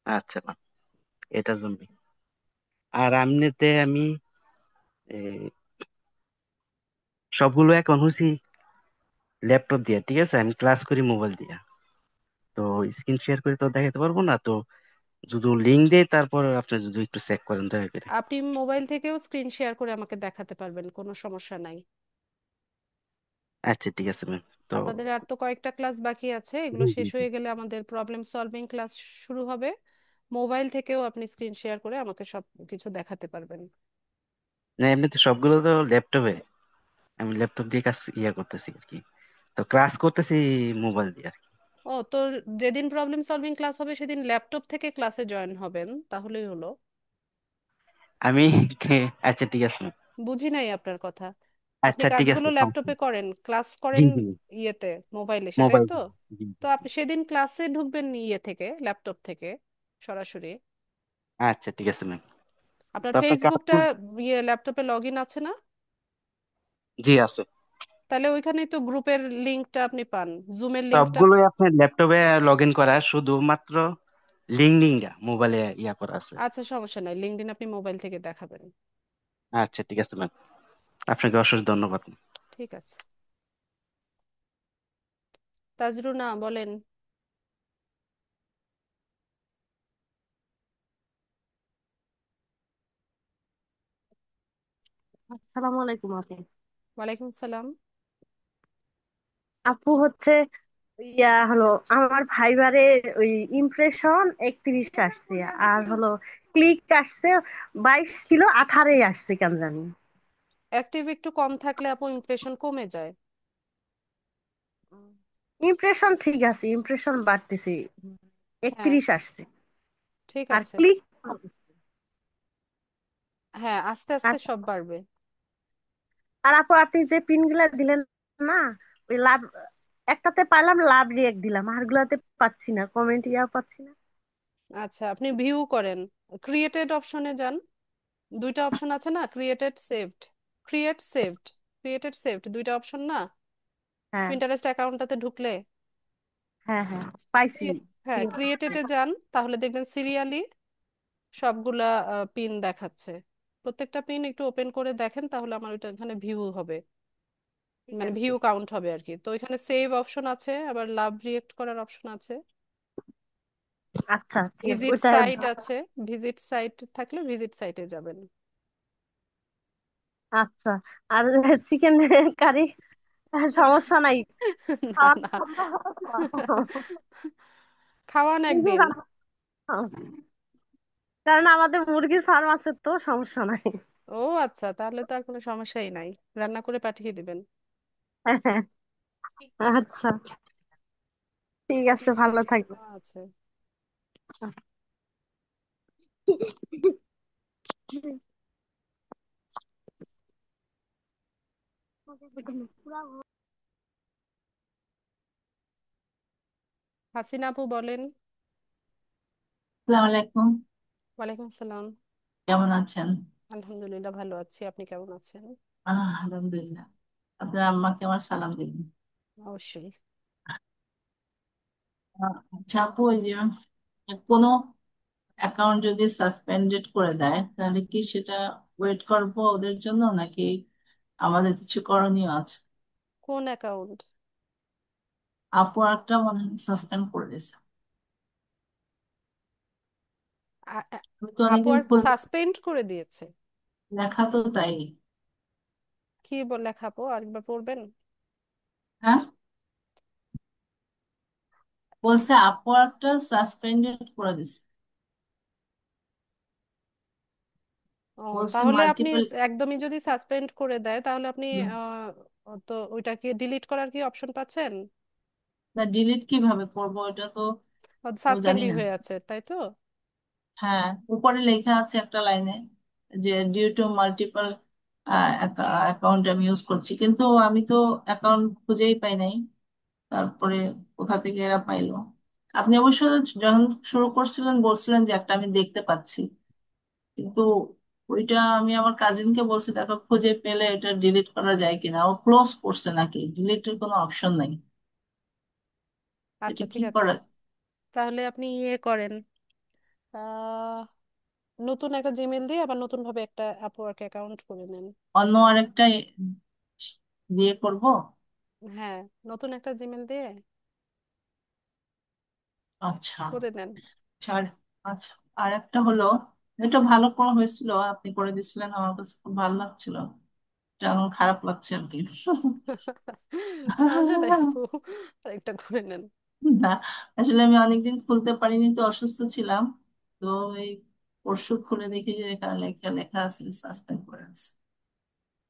আচ্ছা না, এটার জন্য। আর এমনিতে আমি এই, সবগুলো অ্যাকাউন্ট হচ্ছি ল্যাপটপ দিয়ে, ঠিক আছে, আমি ক্লাস করি মোবাইল দিয়ে। তো স্ক্রিন শেয়ার করে তো দেখাতে পারবো না, তো যদি লিঙ্ক দেয় তারপর আপনি যদি একটু চেক করেন দয়া করে। আপনি মোবাইল থেকেও স্ক্রিন শেয়ার করে আমাকে দেখাতে পারবেন, কোনো সমস্যা নাই। আচ্ছা ঠিক আছে ম্যাম। তো আপনাদের আর তো কয়েকটা ক্লাস বাকি আছে, এগুলো জি জি শেষ জি। হয়ে গেলে আমাদের প্রবলেম সলভিং ক্লাস শুরু হবে। মোবাইল থেকেও আপনি স্ক্রিন শেয়ার করে আমাকে সব কিছু দেখাতে পারবেন। না, এমনিতে সবগুলো তো ল্যাপটপে, আমি ল্যাপটপ দিয়ে কাজ করতেছি আর কি, তো ক্লাস করতেছি মোবাইল দিয়ে আর কি। ও তো, যেদিন প্রবলেম সলভিং ক্লাস হবে সেদিন ল্যাপটপ থেকে ক্লাসে জয়েন হবেন, তাহলেই হলো। আমি আচ্ছা ঠিক আছে ma'am। বুঝি নাই আপনার কথা। আপনি আচ্ছা ঠিক কাজগুলো আছে, সমস্যা ল্যাপটপে নেই। করেন, ক্লাস জি করেন জি, ইয়েতে, মোবাইলে, সেটাই মোবাইল। তো? জি তো জি জি। আপনি সেদিন ক্লাসে ঢুকবেন ইয়ে থেকে, ল্যাপটপ থেকে সরাসরি। আচ্ছা ঠিক আছে ম্যাম। আপনার তো আপনার কাজ ফেসবুকটা ইয়ে ল্যাপটপে লগ ইন আছে না? জি আছে। তাহলে ওইখানেই তো গ্রুপের লিঙ্কটা আপনি পান, জুমের লিঙ্কটা। সবগুলোই আপনার ল্যাপটপে লগ ইন করা, শুধুমাত্র লিঙ্কডিনটা মোবাইলে করা আছে। আচ্ছা সমস্যা নাই, লিঙ্কডইন আপনি মোবাইল থেকে দেখাবেন। আচ্ছা ঠিক আছে ম্যাম, আপনাকে অশেষ ধন্যবাদ। ঠিক আছে। তাজরুনা বলেন। আসসালামু আলাইকুম আপু। ওয়ালাইকুম সালাম। আপু হচ্ছে হলো আমার ফাইবারে ওই ইমপ্রেশন 31 আসছে, আর হলো ক্লিক আসছে 22, ছিল 18 আসছে কেন জানি। অ্যাক্টিভ একটু কম থাকলে আপু ইমপ্রেশন কমে যায়। ইমপ্রেশন ঠিক আছে, ইমপ্রেশন বাড়তেছে, হ্যাঁ 31 আসছে। ঠিক আর আছে। ক্লিক, হ্যাঁ আস্তে আস্তে সব বাড়বে। আর আপু আপনি যে পিন গুলা দিলেন না, ওই লাভ একটাতে পাইলাম, লাভ রিয়েক্ট দিলাম, আর গুলাতে পাচ্ছি না, কমেন্ট পাচ্ছি না। আচ্ছা আপনি ভিউ করেন, ক্রিয়েটেড অপশনে যান। দুইটা অপশন আছে না, created saved, create saved, created saved দুইটা অপশন না হ্যাঁ পিন্টারেস্ট অ্যাকাউন্টটাতে ঢুকলে? হ্যাঁ হ্যাঁ, পাইছি। হ্যাঁ ক্রিয়েটেডে যান, তাহলে দেখবেন সিরিয়ালি সবগুলা পিন দেখাচ্ছে। প্রত্যেকটা পিন একটু ওপেন করে দেখেন, তাহলে আমার ওইটা এখানে ভিউ হবে, ঠিক মানে আছে। ভিউ কাউন্ট হবে আর কি। তো এখানে সেভ অপশন আছে, আবার লাভ রিয়েক্ট করার অপশন আছে, আচ্ছা ঠিক আছে, ভিজিট ওইটা। সাইট আছে, ভিজিট সাইট থাকলে ভিজিট সাইটে যাবেন। আচ্ছা, আর চিকেন কারি সমস্যা নাই, না খাওয়া না, সম্ভব না। খাওয়ান কিন্তু একদিন। কারণ আমাদের মুরগির ফার্ম আছে, তো সমস্যা নাই। ও আচ্ছা, তাহলে তো আর কোনো সমস্যাই নাই, রান্না করে পাঠিয়ে দিবেন। আচ্ছা ঠিক আছে, অফিস ভালো কিছু থাকবে। আছে। হাসিনা আপু বলেন। আসসালামু আলাইকুম। ওয়ালাইকুম আসসালাম। কেমন আছেন? আলহামদুলিল্লাহ ভালো আছি, আপনি কেমন আছেন? আলহামদুলিল্লাহ। আপনার আম্মাকে আমার সালাম দিবেন। অবশ্যই। আচ্ছা আপু, ওই যে কোনো অ্যাকাউন্ট যদি সাসপেন্ডেড করে দেয়, তাহলে কি সেটা ওয়েট করবো ওদের জন্য, নাকি আমাদের কিছু করণীয় আছে? কোন অ্যাকাউন্ট? আপু একটা মনে হয় সাসপেন্ড করে দিয়েছে। আমি তো আপু অনেকদিন আর সাসপেন্ড করে দিয়েছে? লেখা তো তাই। কি লেখা আপু, আরেকবার পড়বেন? হ্যাঁ, বলছে আপু একটা সাসপেন্ডেড করে দিছে। ও, বলছে তাহলে আপনি মাল্টিপল, একদমই যদি সাসপেন্ড করে দেয় তাহলে আপনি তো ওইটাকে ডিলিট করার কি অপশন পাচ্ছেন? না ডিলিট কিভাবে করবো এটা তো জানি সাসপেন্ডই না। হয়ে আছে তাই তো? হ্যাঁ, উপরে লেখা আছে একটা লাইনে যে ডিউ টু মাল্টিপল অ্যাকাউন্ট আমি ইউজ করছি, কিন্তু আমি তো অ্যাকাউন্ট খুঁজেই পাই নাই। তারপরে কোথা থেকে এরা পাইলো। আপনি অবশ্য যখন শুরু করছিলেন বলছিলেন যে একটা আমি দেখতে পাচ্ছি, কিন্তু ওইটা আমি আমার কাজিনকে বলছি দেখো খুঁজে পেলে এটা ডিলিট করা যায় কিনা, ও ক্লোজ করছে নাকি, ডিলিটের কোনো অপশন নাই। এটা আচ্ছা কি ঠিক আছে, করা? তাহলে আপনি ইয়ে করেন, আহ নতুন একটা জিমেল দিয়ে আবার নতুন ভাবে একটা আপওয়ার্ক অ্যাকাউন্ট করে নেন। অন্য আরেকটা দিয়ে করব? হ্যাঁ, নতুন একটা জিমেল দিয়ে আচ্ছা। করে নেন। ছাড়। আচ্ছা, আর একটা হলো, এটা ভালো করা হয়েছিল, আপনি করে দিছিলেন, আমার কাছে খুব ভালো লাগছিল, এটা এখন খারাপ লাগছে আর কি। সমস্যা নাই আপু, আরেকটা করে নেন। না, আসলে আমি অনেকদিন খুলতে পারিনি তো, অসুস্থ ছিলাম। তো এই পরশু খুলে দেখি যে এখানে লেখা লেখা আছে সাসপেন্ড করে আছে।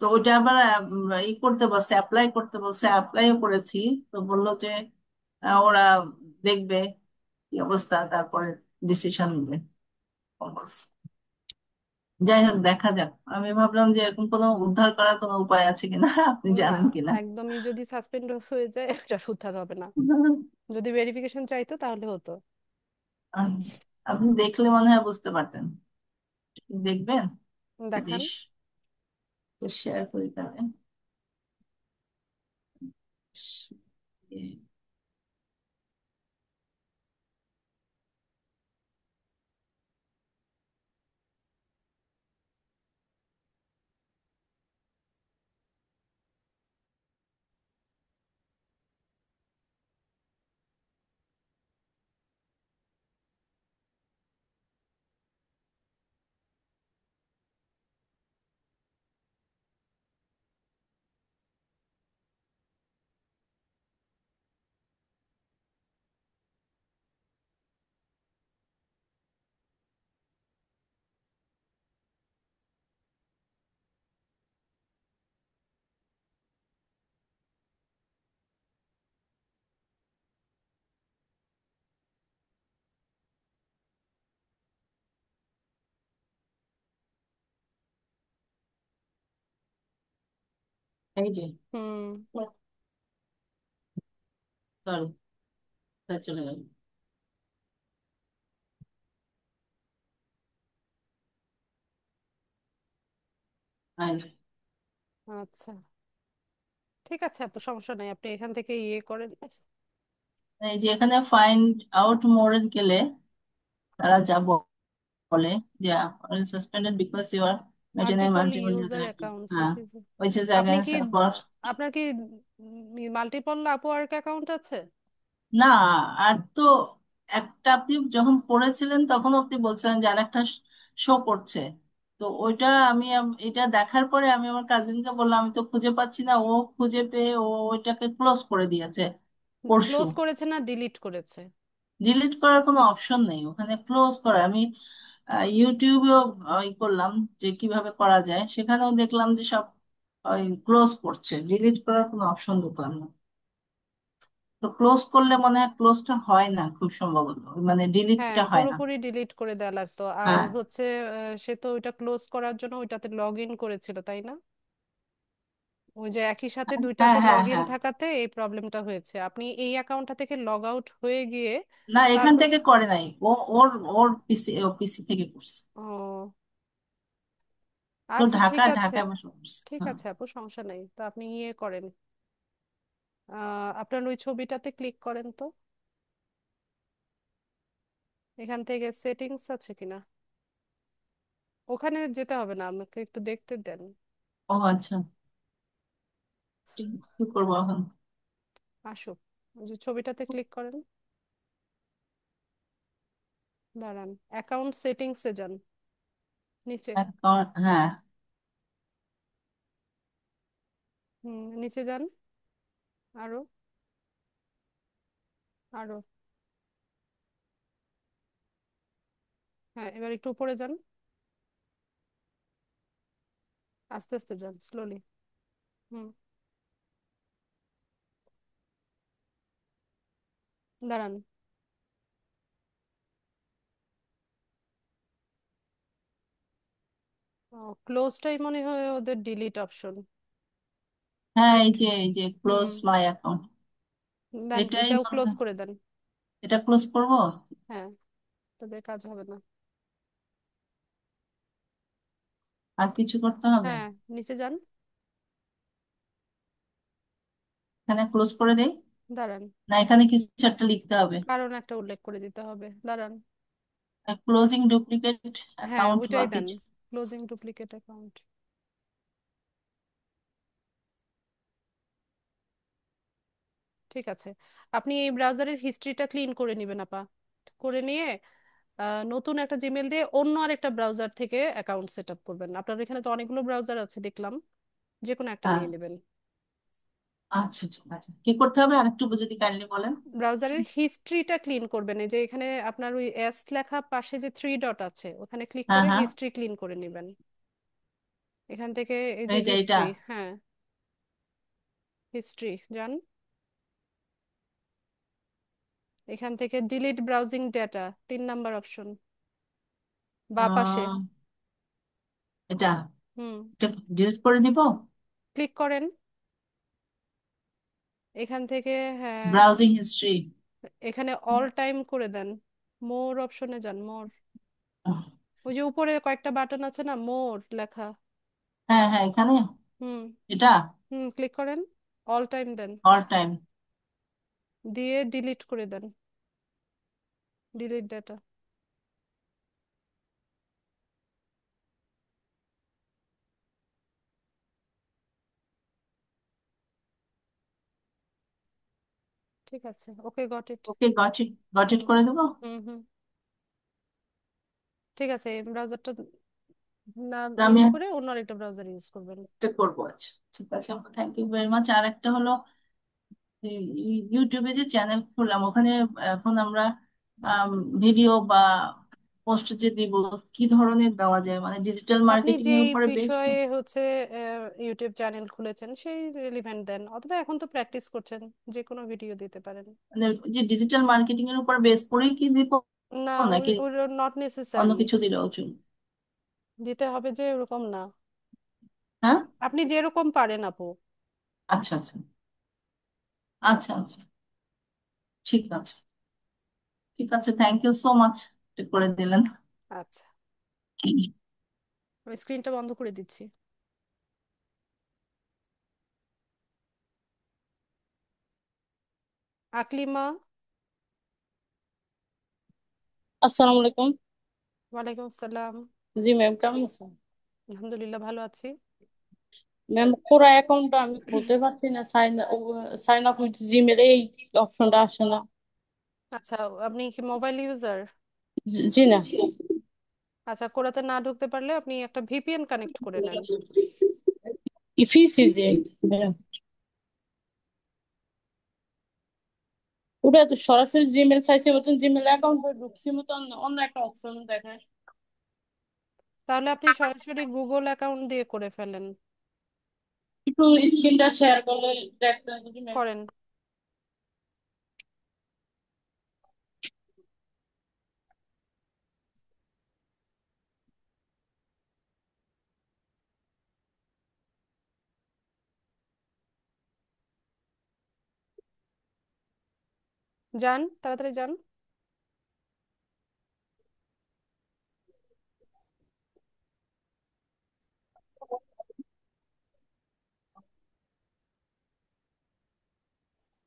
তো ওইটা আবার ই করতে বলছে, অ্যাপ্লাই করতে বলছে, অ্যাপ্লাইও করেছি। তো বললো যে ওরা দেখবে কি অবস্থা, তারপরে ডিসিশন নেবে। বলছে। যাই হোক, দেখা যাক। আমি ভাবলাম যে এরকম কোনো উদ্ধার করার কোনো উপায় আছে কিনা, আপনি না, জানেন কিনা। একদমই যদি সাসপেন্ড হয়ে যায় এটা উদ্ধার হবে না। যদি ভেরিফিকেশন চাইতো তাহলে হতো। আহ, আপনি দেখলে মনে হয় বুঝতে পারতেন। দেখবেন যদি দেখান। শেয়ার করি তাহলে। এই যে, হুম। সরি, চলে গেল। এই যে, আচ্ছা ঠিক আছে আপু, সমস্যা নাই, আপনি এখান থেকে ইয়ে করেন। এখানে ফাইন্ড আউট মোরে গেলে তারা যা বলে যে suspended because you are maintaining multiple multiple user user. Accounts হ্যাঁ, আছে। which is আপনি কি, against আপনার কি মাল্টিপল আপওয়ার্ক অ্যাকাউন্ট আছে? না। আর তো একটা আপনি যখন করেছিলেন তখন আপনি বলছিলেন যে আরেকটা শো করছে। তো ওইটা আমি এটা দেখার পরে আমি আমার কাজিনকে বললাম আমি তো খুঁজে পাচ্ছি না, ও খুঁজে পেয়ে ও ওইটাকে ক্লোজ করে দিয়েছে পরশু। ক্লোজ করেছে না ডিলিট করেছে? ডিলিট করার কোনো অপশন নেই ওখানে, ক্লোজ করা। আমি ইউটিউবেও ই করলাম যে কিভাবে করা যায়, সেখানেও দেখলাম যে সব ক্লোজ করছে, ডিলিট করার কোনো অপশন দেখলাম না। তো ক্লোজ করলে মনে হয় ক্লোজটা হয় না খুব সম্ভবত, মানে হ্যাঁ, ডিলিটটা হয় না। পুরোপুরি ডিলিট করে দেওয়া লাগতো। আর হ্যাঁ, হচ্ছে সে তো ওইটা ক্লোজ করার জন্য ওইটাতে লগ ইন করেছিল তাই না? ওই যে একই সাথে হ্যাঁ, দুইটাতে হ্যাঁ, লগ ইন হ্যাঁ। থাকাতে এই প্রবলেমটা হয়েছে। আপনি এই অ্যাকাউন্টটা থেকে লগ আউট হয়ে গিয়ে না, এখান তারপর, থেকে করে নাই, ও ওর ওর পিসি, ও পিসি থেকে করছে। ও তো আচ্ছা ঠিক ঢাকা আছে, ঢাকায় বসে করছে। ঠিক হ্যাঁ। আছে আপু, সমস্যা নেই। তো আপনি ইয়ে করেন, আপনার ওই ছবিটাতে ক্লিক করেন তো, এখান থেকে সেটিংস আছে কিনা। ওখানে যেতে হবে না, আমাকে একটু দেখতে দেন। ও আচ্ছা, কি করবো এখন? আসুক, ওই যে ছবিটাতে ক্লিক করেন, দাঁড়ান, অ্যাকাউন্ট সেটিংসে যান, নিচে। অ্যাকাউন্ট, হ্যাঁ। হুম, নিচে যান, আরো, আরো, হ্যাঁ এবার একটু উপরে যান, আস্তে আস্তে যান, স্লোলি। হুম, দাঁড়ান, ক্লোজটাই মনে হয় ওদের ডিলিট অপশন, হ্যাঁ, রাইট? এই যে হুম, ক্লোজ মাই অ্যাকাউন্ট। দেন, এটাই এটাও মনে ক্লোজ হয়। করে দেন। এটা ক্লোজ করব। হ্যাঁ, তাদের কাজ হবে না। আর কিছু করতে হবে? হ্যাঁ, নিচে যান। এখানে ক্লোজ করে দেই, দাঁড়ান, না এখানে কিছু একটা লিখতে হবে? কারণ একটা উল্লেখ করে দিতে হবে, দাঁড়ান। ক্লোজিং ডুপ্লিকেট হ্যাঁ, অ্যাকাউন্ট বা ওইটাই দেন, কিছু? Closing duplicate account. ঠিক আছে, আপনি এই ব্রাউজারের হিস্ট্রিটা ক্লিন করে নেবেন আপা। করে নিয়ে নতুন একটা জিমেল দিয়ে অন্য আরেকটা ব্রাউজার থেকে অ্যাকাউন্ট সেট আপ করবেন। আপনার এখানে তো অনেকগুলো ব্রাউজার আছে দেখলাম, যে কোনো একটা হ্যাঁ, নিয়ে নেবেন। আচ্ছা ঠিক আছে। কি করতে হবে আরেকটু যদি কাইন্ডলি বলেন। ব্রাউজারের হিস্ট্রিটা ক্লিন করবেন, এই যে এখানে আপনার ওই এস লেখা পাশে যে থ্রি ডট আছে ওখানে ক্লিক হ্যাঁ করে হ্যাঁ, হিস্ট্রি ক্লিন করে নেবেন। এখান থেকে এই যে এইটা। হিস্ট্রি, হ্যাঁ, হিস্ট্রি যান। এখান থেকে delete browsing data, 3 number option, বা পাশে। আহ, এটা হুম, এটা ডিলিট করে দিব। ক্লিক করেন এখান থেকে। হ্যাঁ, ব্রাউজিং হিস্ট্রি। এখানে অল টাইম করে দেন, মোর অপশনে যান, মোর। ওই যে উপরে কয়েকটা বাটন আছে না, মোর লেখা। হ্যাঁ হ্যাঁ, এখানে হুম, এটা হুম, ক্লিক করেন, অল টাইম দেন, অল টাইম। দিয়ে ডিলিট করে দেন, ডিলিট ডাটা। ঠিক আছে, okay, got it. Okay, got it. Got it হুম, করে দেবো। হুম, হুম, ঠিক আছে। এই ব্রাউজারটা না তো আমি ইউজ করে অন্য আরেকটা ব্রাউজার ইউজ করবেন। একটা করবো। আচ্ছা ঠিক আছে, থ্যাংক ইউ ভেরি মাচ। আর একটা হলো ইউটিউবে যে চ্যানেল খুললাম ওখানে এখন আমরা ভিডিও বা পোস্ট যে দিব, কি ধরনের দেওয়া যায়, মানে ডিজিটাল আপনি মার্কেটিং এর যেই উপরে বেসড? বিষয়ে হচ্ছে ইউটিউব চ্যানেল খুলেছেন সেই রিলিভেন্ট দেন, অথবা এখন তো প্র্যাকটিস করছেন, যে কোনো ভিডিও দিতে পারেন। মানে যে ডিজিটাল মার্কেটিং এর উপর বেস করেই কি দিব, না, নাকি ওই নট অন্য নেসেসারি। কিছু দিলেও চলবে? দিতে হবে যে এরকম না, হ্যাঁ, আপনি যেরকম পারেন আপু। আচ্ছা আচ্ছা আচ্ছা আচ্ছা, ঠিক আছে ঠিক আছে, থ্যাংক ইউ সো মাচ করে দিলেন। আচ্ছা, আমি স্ক্রিনটা বন্ধ করে দিচ্ছি। আকলিমা। আসসালামু আলাইকুম। ওয়ালাইকুম আসসালাম। জি ম্যাম, কেমন আছেন? আলহামদুলিল্লাহ, ভালো আছি। ম্যাম, পুরো অ্যাকাউন্টটা আমি খুলতে পারছি না, সাইন আপ উইথ জিমেল এই অপশনটা আসে না। আচ্ছা, আপনি কি মোবাইল ইউজার? জি না। আচ্ছা, কোরাতে না ঢুকতে পারলে আপনি একটা ভিপিএন কানেক্ট করে নেন। ইফিসি যে, ম্যাম, ওটা তো সরাসরি জিমেল চাইছে, মতন জিমেল অ্যাকাউন্টে ঢুকছি মতন অন্য একটা অপশন দেখায়। তাহলে আপনি সরাসরি গুগল অ্যাকাউন্ট দিয়ে করে ফেলেন। একটু স্ক্রিনটা শেয়ার করলে দেখতে যদি ম্যাম। করেন, যান, তাড়াতাড়ি যান।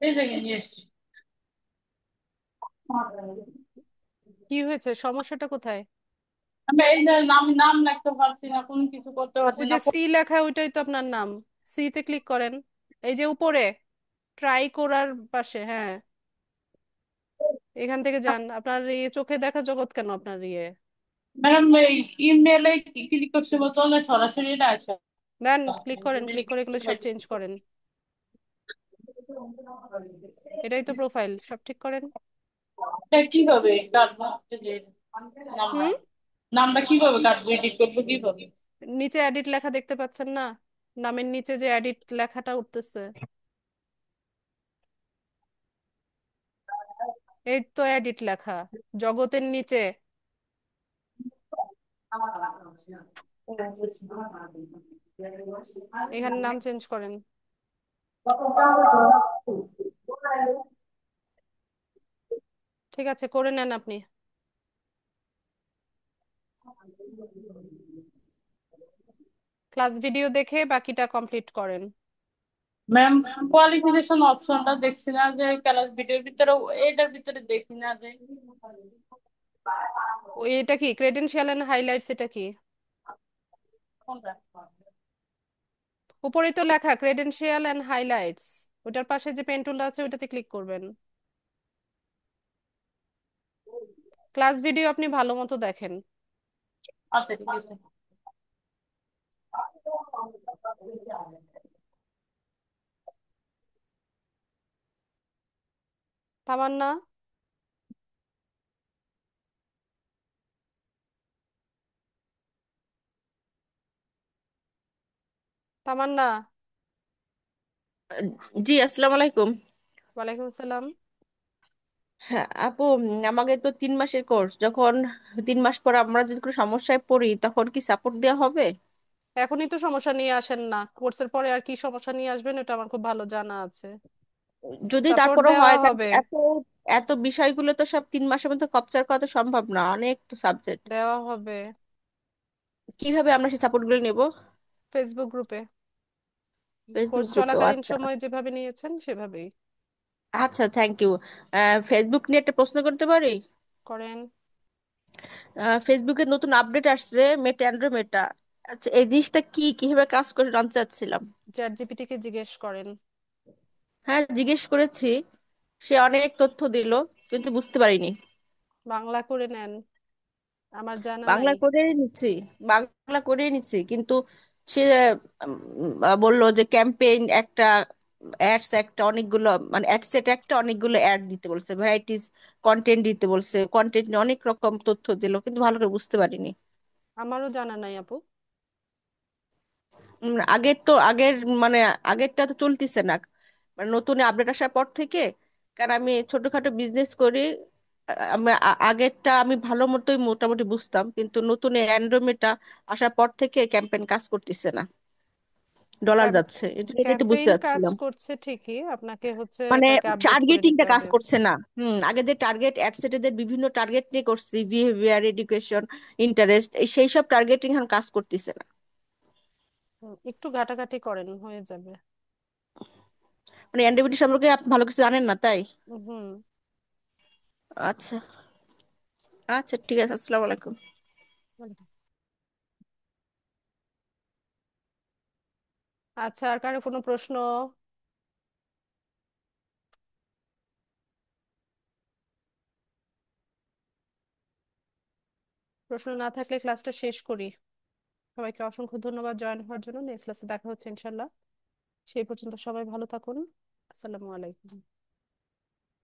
এই দেখেন, ইয়েস। কি হয়েছে, সমস্যাটা কোথায়? আমি এই যে নাম নাম লিখতে পারছি না, কোনো কিছু করতে পারছি ওই না। যে সি লেখা, ওইটাই তো আপনার নাম। সি তে ক্লিক করেন, এই যে উপরে ট্রাই করার পাশে, হ্যাঁ, এখান থেকে যান। আপনার ইয়ে চোখে দেখা জগৎ কেন আপনার ইয়ে? ম্যাডাম, এই ইমেলে ক্লিক করছে মতন সরাসরি এটা আসে। দেন, ক্লিক করেন, ক্লিক করে এগুলো সব চেঞ্জ করেন। এটাই তো প্রোফাইল, সব ঠিক করেন। এটা কিভাবে কাটবো? এই যে নামটা হুম, নামটা কিভাবে কাটবো, এডিট করবো কিভাবে? নিচে এডিট লেখা দেখতে পাচ্ছেন না? নামের নিচে যে এডিট লেখাটা উঠতেছে, এই তো এডিট লেখা, জগতের নিচে। এখানে নাম চেঞ্জ করেন। ঠিক আছে, করে নেন আপনি। ক্লাস ভিডিও দেখে বাকিটা কমপ্লিট করেন। ম্যাম, কোয়ালিফিকেশন অপশনটা দেখছি না যে ক্লাস ভিডিওর ভিতরে, এটার ভিতরে দেখি না যে এটা কি ক্রেডেনশিয়াল এন্ড হাইলাইটস? এটা কি কোনটা। উপরেই তো লেখা ক্রেডেনশিয়াল এন্ড হাইলাইটস, ওটার পাশে যে পেন টুলটা আছে ওটাতে ক্লিক করবেন। ক্লাস ভিডিও আপনি ভালো মতো দেখেন। আচ্ছা, ঠিক আছে। তামান্না, তামান্না। জি, আসসালামু আলাইকুম। ওয়ালাইকুম আসসালাম। হ্যাঁ আপু, আমাকে তো 3 মাসের কোর্স, যখন 3 মাস পর আমরা যদি কোনো সমস্যায় পড়ি তখন কি সাপোর্ট দেওয়া হবে? এখনই তো সমস্যা নিয়ে আসেন না, কোর্সের পরে আর কি সমস্যা নিয়ে আসবেন ওটা আমার খুব ভালো জানা আছে। যদি সাপোর্ট তারপরও দেওয়া হয় তাহলে হবে। এত এত বিষয়গুলো তো সব 3 মাসের মধ্যে কপচার করা তো সম্ভব না, অনেক তো সাবজেক্ট। দেওয়া হবে কিভাবে আমরা সেই সাপোর্ট গুলো নেব? ফেসবুক গ্রুপে। কোর্স ফেসবুক গ্রুপে? চলাকালীন আচ্ছা। সময় যেভাবে নিয়েছেন সেভাবেই আচ্ছা, থ্যাংক ইউ। ফেসবুক নিয়ে একটা প্রশ্ন করতে পারি? করেন। ফেসবুকে নতুন আপডেট আসছে, মেটা অ্যান্ড্রো মেটা। আচ্ছা, এই জিনিসটা কি, কিভাবে কাজ করে জানতে চাচ্ছিলাম। চ্যাট জিপিটি কে জিজ্ঞেস করেন। হ্যাঁ, জিজ্ঞেস করেছি, সে অনেক তথ্য দিল কিন্তু বুঝতে পারিনি। বাংলা করে নেন, আমার জানা নাই। বাংলা করেই নিচ্ছি, বাংলা করেই নিচ্ছি, কিন্তু সে বলল যে ক্যাম্পেইন একটা, অ্যাডস একটা, অনেকগুলো মানে অ্যাড সেট একটা, অনেকগুলো অ্যাড দিতে বলছে, ভ্যারাইটিস কন্টেন্ট দিতে বলছে, কন্টেন্ট অনেক রকম তথ্য দিল কিন্তু ভালো করে বুঝতে পারিনি। আমারও জানা নাই আপু। আগের মানে আগেরটা তো চলতেছে না, মানে নতুন আপডেট আসার পর থেকে। কারণ আমি ছোটখাটো বিজনেস করি, আগেরটা আমি ভালো মতোই মোটামুটি বুঝতাম, কিন্তু নতুন অ্যান্ড্রয়েডটা আসার পর থেকে ক্যাম্পেইন কাজ করতেছে না, ডলার যাচ্ছে, এটা এটা একটু বুঝতে ক্যাম্পেইন কাজ যাচ্ছিলাম। করছে ঠিকই, আপনাকে হচ্ছে মানে এটাকে আপডেট করে টার্গেটিংটা নিতে কাজ হবে। করছে না। আগে যে টার্গেট অ্যাডসেটে যে বিভিন্ন টার্গেট নিয়ে করছি, বিহেভিয়ার, এডুকেশন, ইন্টারেস্ট, সেই সব টার্গেটিং এখন কাজ করতেছে না। একটু ঘাটাঘাটি করেন, হয়ে যাবে। মানে অ্যান্ড্রয়েড সম্পর্কে আপনি ভালো কিছু জানেন না তাই? হুম। আচ্ছা। আচ্ছা, ঠিক আছে, আসসালামু আলাইকুম। আচ্ছা, আর কারো কোনো প্রশ্ন? প্রশ্ন না থাকলে ক্লাসটা শেষ করি। সবাইকে অসংখ্য ধন্যবাদ জয়েন হওয়ার জন্য। নেক্সট ক্লাসে দেখা হচ্ছে ইনশাল্লাহ। সেই পর্যন্ত সবাই ভালো থাকুন। আসসালামু আলাইকুম।